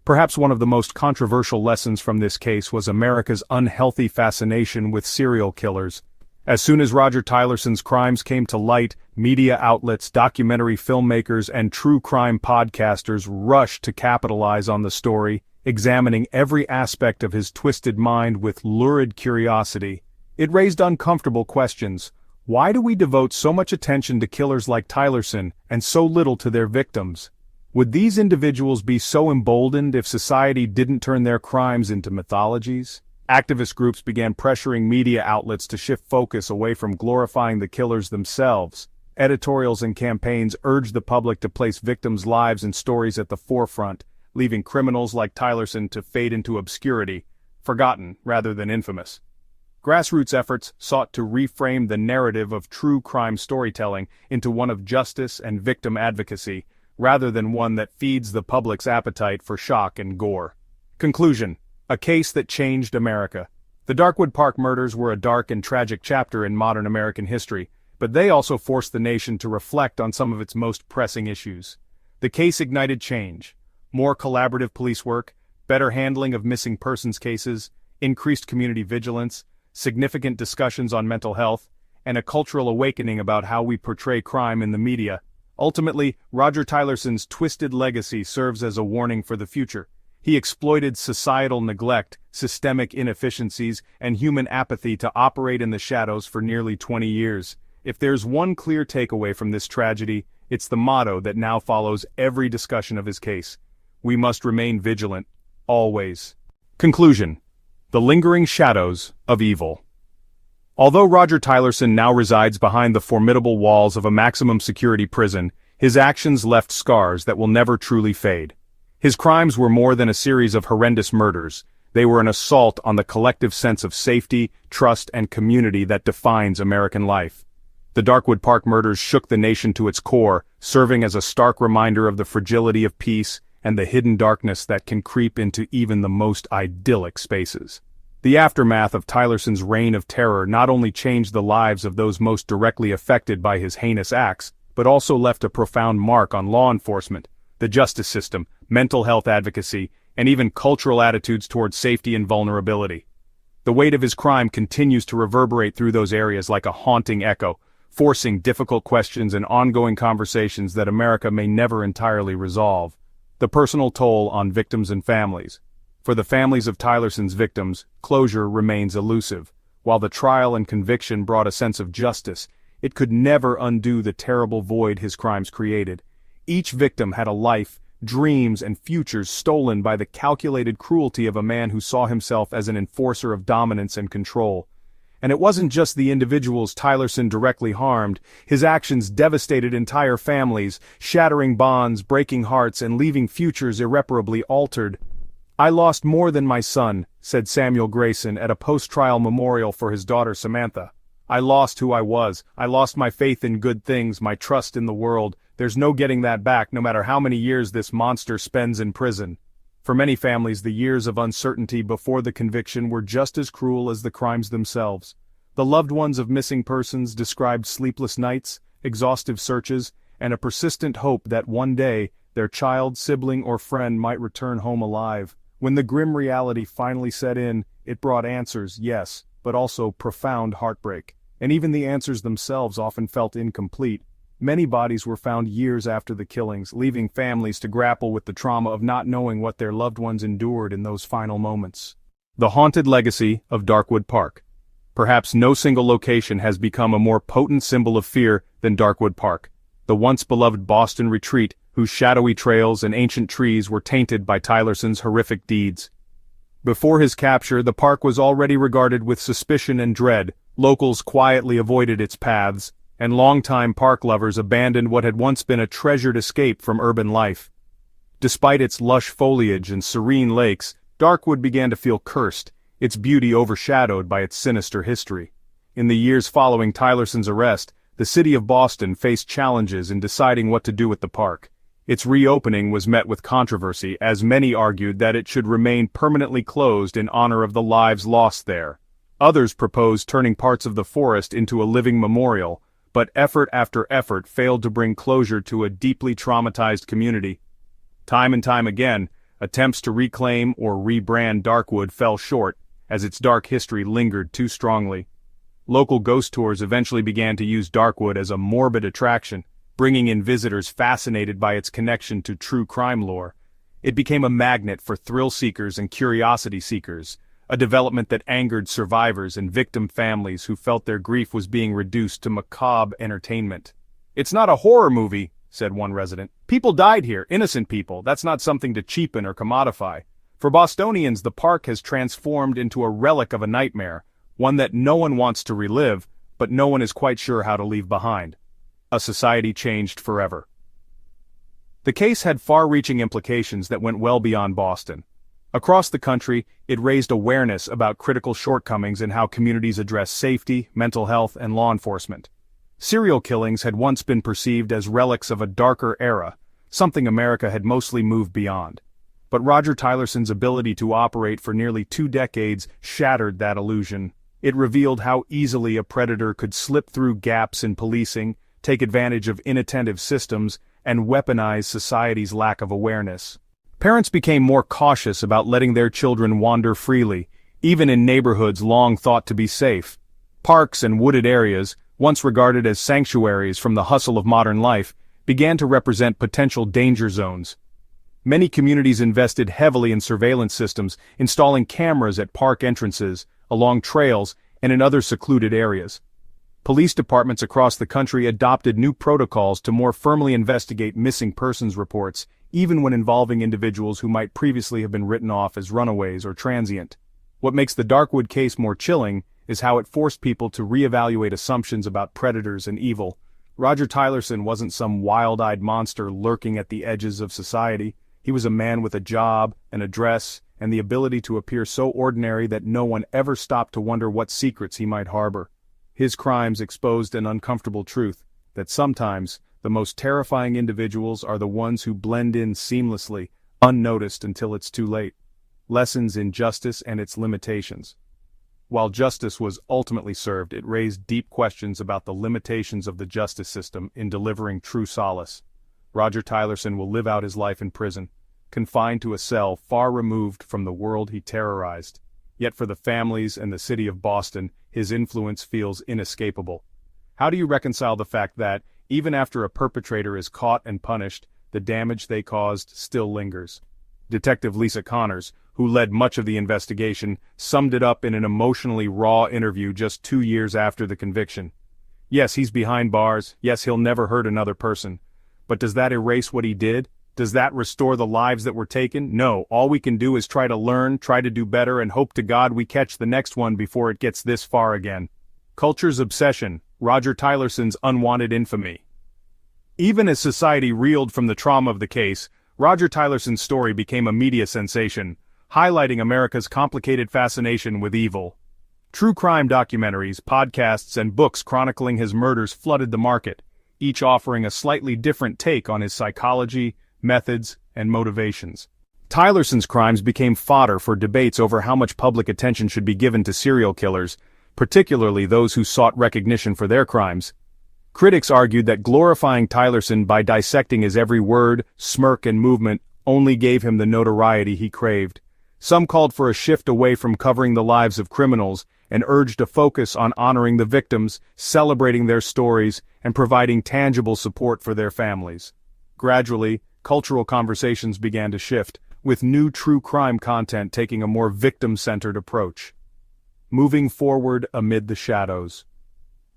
Perhaps one of the most controversial lessons from this case was America's unhealthy fascination with serial killers. As soon as Roger Tylerson's crimes came to light, media outlets, documentary filmmakers, and true crime podcasters rushed to capitalize on the story, examining every aspect of his twisted mind with lurid curiosity. It raised uncomfortable questions. Why do we devote so much attention to killers like Tylerson and so little to their victims? Would these individuals be so emboldened if society didn't turn their crimes into mythologies? Activist groups began pressuring media outlets to shift focus away from glorifying the killers themselves. Editorials and campaigns urged the public to place victims' lives and stories at the forefront, leaving criminals like Tylerson to fade into obscurity, forgotten rather than infamous. Grassroots efforts sought to reframe the narrative of true crime storytelling into one of justice and victim advocacy, rather than one that feeds the public's appetite for shock and gore. Conclusion: a case that changed America. The Darkwood Park murders were a dark and tragic chapter in modern American history, but they also forced the nation to reflect on some of its most pressing issues. The case ignited change: more collaborative police work, better handling of missing persons cases, increased community vigilance, significant discussions on mental health, and a cultural awakening about how we portray crime in the media. Ultimately, Roger Tylerson's twisted legacy serves as a warning for the future. He exploited societal neglect, systemic inefficiencies, and human apathy to operate in the shadows for nearly 20 years. If there's one clear takeaway from this tragedy, it's the motto that now follows every discussion of his case: we must remain vigilant, always. Conclusion: the lingering shadows of evil. Although Roger Tylerson now resides behind the formidable walls of a maximum security prison, his actions left scars that will never truly fade. His crimes were more than a series of horrendous murders. They were an assault on the collective sense of safety, trust, and community that defines American life. The Darkwood Park murders shook the nation to its core, serving as a stark reminder of the fragility of peace and the hidden darkness that can creep into even the most idyllic spaces. The aftermath of Tylerson's reign of terror not only changed the lives of those most directly affected by his heinous acts, but also left a profound mark on law enforcement, the justice system, mental health advocacy, and even cultural attitudes towards safety and vulnerability. The weight of his crime continues to reverberate through those areas like a haunting echo, forcing difficult questions and ongoing conversations that America may never entirely resolve. The personal toll on victims and families. For the families of Tylerson's victims, closure remains elusive. While the trial and conviction brought a sense of justice, it could never undo the terrible void his crimes created. Each victim had a life, dreams, and futures stolen by the calculated cruelty of a man who saw himself as an enforcer of dominance and control. And it wasn't just the individuals Tylerson directly harmed. His actions devastated entire families, shattering bonds, breaking hearts, and leaving futures irreparably altered. "I lost more than my son," said Samuel Grayson at a post-trial memorial for his daughter Samantha. "I lost who I was. I lost my faith in good things, my trust in the world. There's no getting that back, no matter how many years this monster spends in prison." For many families, the years of uncertainty before the conviction were just as cruel as the crimes themselves. The loved ones of missing persons described sleepless nights, exhaustive searches, and a persistent hope that one day, their child, sibling, or friend might return home alive. When the grim reality finally set in, it brought answers, yes, but also profound heartbreak. And even the answers themselves often felt incomplete. Many bodies were found years after the killings, leaving families to grapple with the trauma of not knowing what their loved ones endured in those final moments. The haunted legacy of Darkwood Park. Perhaps no single location has become a more potent symbol of fear than Darkwood Park, the once beloved Boston retreat whose shadowy trails and ancient trees were tainted by Tylerson's horrific deeds. Before his capture, the park was already regarded with suspicion and dread. Locals quietly avoided its paths, and longtime park lovers abandoned what had once been a treasured escape from urban life. Despite its lush foliage and serene lakes, Darkwood began to feel cursed, its beauty overshadowed by its sinister history. In the years following Tylerson's arrest, the city of Boston faced challenges in deciding what to do with the park. Its reopening was met with controversy, as many argued that it should remain permanently closed in honor of the lives lost there. Others proposed turning parts of the forest into a living memorial, but effort after effort failed to bring closure to a deeply traumatized community. Time and time again, attempts to reclaim or rebrand Darkwood fell short, as its dark history lingered too strongly. Local ghost tours eventually began to use Darkwood as a morbid attraction, bringing in visitors fascinated by its connection to true crime lore. It became a magnet for thrill seekers and curiosity seekers, a development that angered survivors and victim families who felt their grief was being reduced to macabre entertainment. "It's not a horror movie," said one resident. "People died here, innocent people. That's not something to cheapen or commodify." For Bostonians, the park has transformed into a relic of a nightmare, one that no one wants to relive, but no one is quite sure how to leave behind. A society changed forever. The case had far-reaching implications that went well beyond Boston. Across the country, it raised awareness about critical shortcomings in how communities address safety, mental health, and law enforcement. Serial killings had once been perceived as relics of a darker era, something America had mostly moved beyond. But Roger Tylerson's ability to operate for nearly 2 decades shattered that illusion. It revealed how easily a predator could slip through gaps in policing, take advantage of inattentive systems, and weaponize society's lack of awareness. Parents became more cautious about letting their children wander freely, even in neighborhoods long thought to be safe. Parks and wooded areas, once regarded as sanctuaries from the hustle of modern life, began to represent potential danger zones. Many communities invested heavily in surveillance systems, installing cameras at park entrances, along trails, and in other secluded areas. Police departments across the country adopted new protocols to more firmly investigate missing persons reports, even when involving individuals who might previously have been written off as runaways or transient. What makes the Darkwood case more chilling is how it forced people to reevaluate assumptions about predators and evil. Roger Tylerson wasn't some wild-eyed monster lurking at the edges of society. He was a man with a job, an address, and the ability to appear so ordinary that no one ever stopped to wonder what secrets he might harbor. His crimes exposed an uncomfortable truth, that sometimes the most terrifying individuals are the ones who blend in seamlessly, unnoticed until it's too late. Lessons in justice and its limitations. While justice was ultimately served, it raised deep questions about the limitations of the justice system in delivering true solace. Roger Tylerson will live out his life in prison, confined to a cell far removed from the world he terrorized. Yet for the families and the city of Boston, his influence feels inescapable. How do you reconcile the fact that, even after a perpetrator is caught and punished, the damage they caused still lingers? Detective Lisa Connors, who led much of the investigation, summed it up in an emotionally raw interview just 2 years after the conviction. Yes, he's behind bars, yes, he'll never hurt another person. But does that erase what he did? Does that restore the lives that were taken? No, all we can do is try to learn, try to do better, and hope to God we catch the next one before it gets this far again. Culture's obsession, Roger Tylerson's unwanted infamy. Even as society reeled from the trauma of the case, Roger Tylerson's story became a media sensation, highlighting America's complicated fascination with evil. True crime documentaries, podcasts, and books chronicling his murders flooded the market, each offering a slightly different take on his psychology, methods, and motivations. Tylerson's crimes became fodder for debates over how much public attention should be given to serial killers, particularly those who sought recognition for their crimes. Critics argued that glorifying Tylerson by dissecting his every word, smirk, and movement only gave him the notoriety he craved. Some called for a shift away from covering the lives of criminals and urged a focus on honoring the victims, celebrating their stories, and providing tangible support for their families. Gradually, cultural conversations began to shift, with new true crime content taking a more victim-centered approach. Moving forward amid the shadows.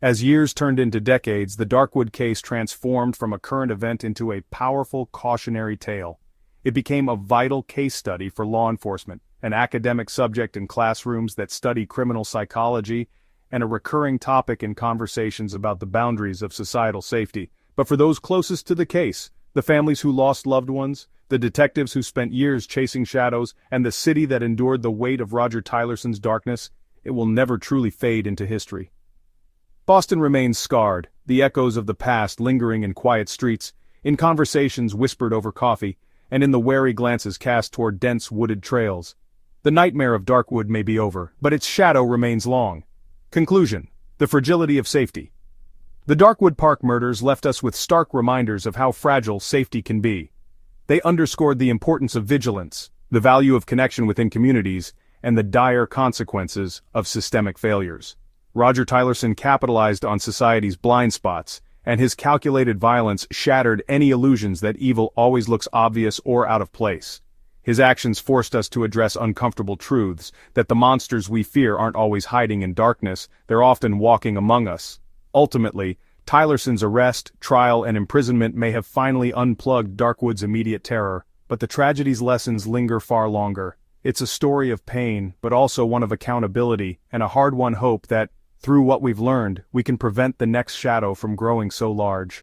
As years turned into decades, the Darkwood case transformed from a current event into a powerful cautionary tale. It became a vital case study for law enforcement, an academic subject in classrooms that study criminal psychology, and a recurring topic in conversations about the boundaries of societal safety. But for those closest to the case, the families who lost loved ones, the detectives who spent years chasing shadows, and the city that endured the weight of Roger Tylerson's darkness, it will never truly fade into history. Boston remains scarred, the echoes of the past lingering in quiet streets, in conversations whispered over coffee, and in the wary glances cast toward dense wooded trails. The nightmare of Darkwood may be over, but its shadow remains long. Conclusion: the fragility of safety. The Darkwood Park murders left us with stark reminders of how fragile safety can be. They underscored the importance of vigilance, the value of connection within communities, and the dire consequences of systemic failures. Roger Tylerson capitalized on society's blind spots, and his calculated violence shattered any illusions that evil always looks obvious or out of place. His actions forced us to address uncomfortable truths, that the monsters we fear aren't always hiding in darkness, they're often walking among us. Ultimately, Tylerson's arrest, trial, and imprisonment may have finally unplugged Darkwood's immediate terror, but the tragedy's lessons linger far longer. It's a story of pain, but also one of accountability, and a hard-won hope that, through what we've learned, we can prevent the next shadow from growing so large.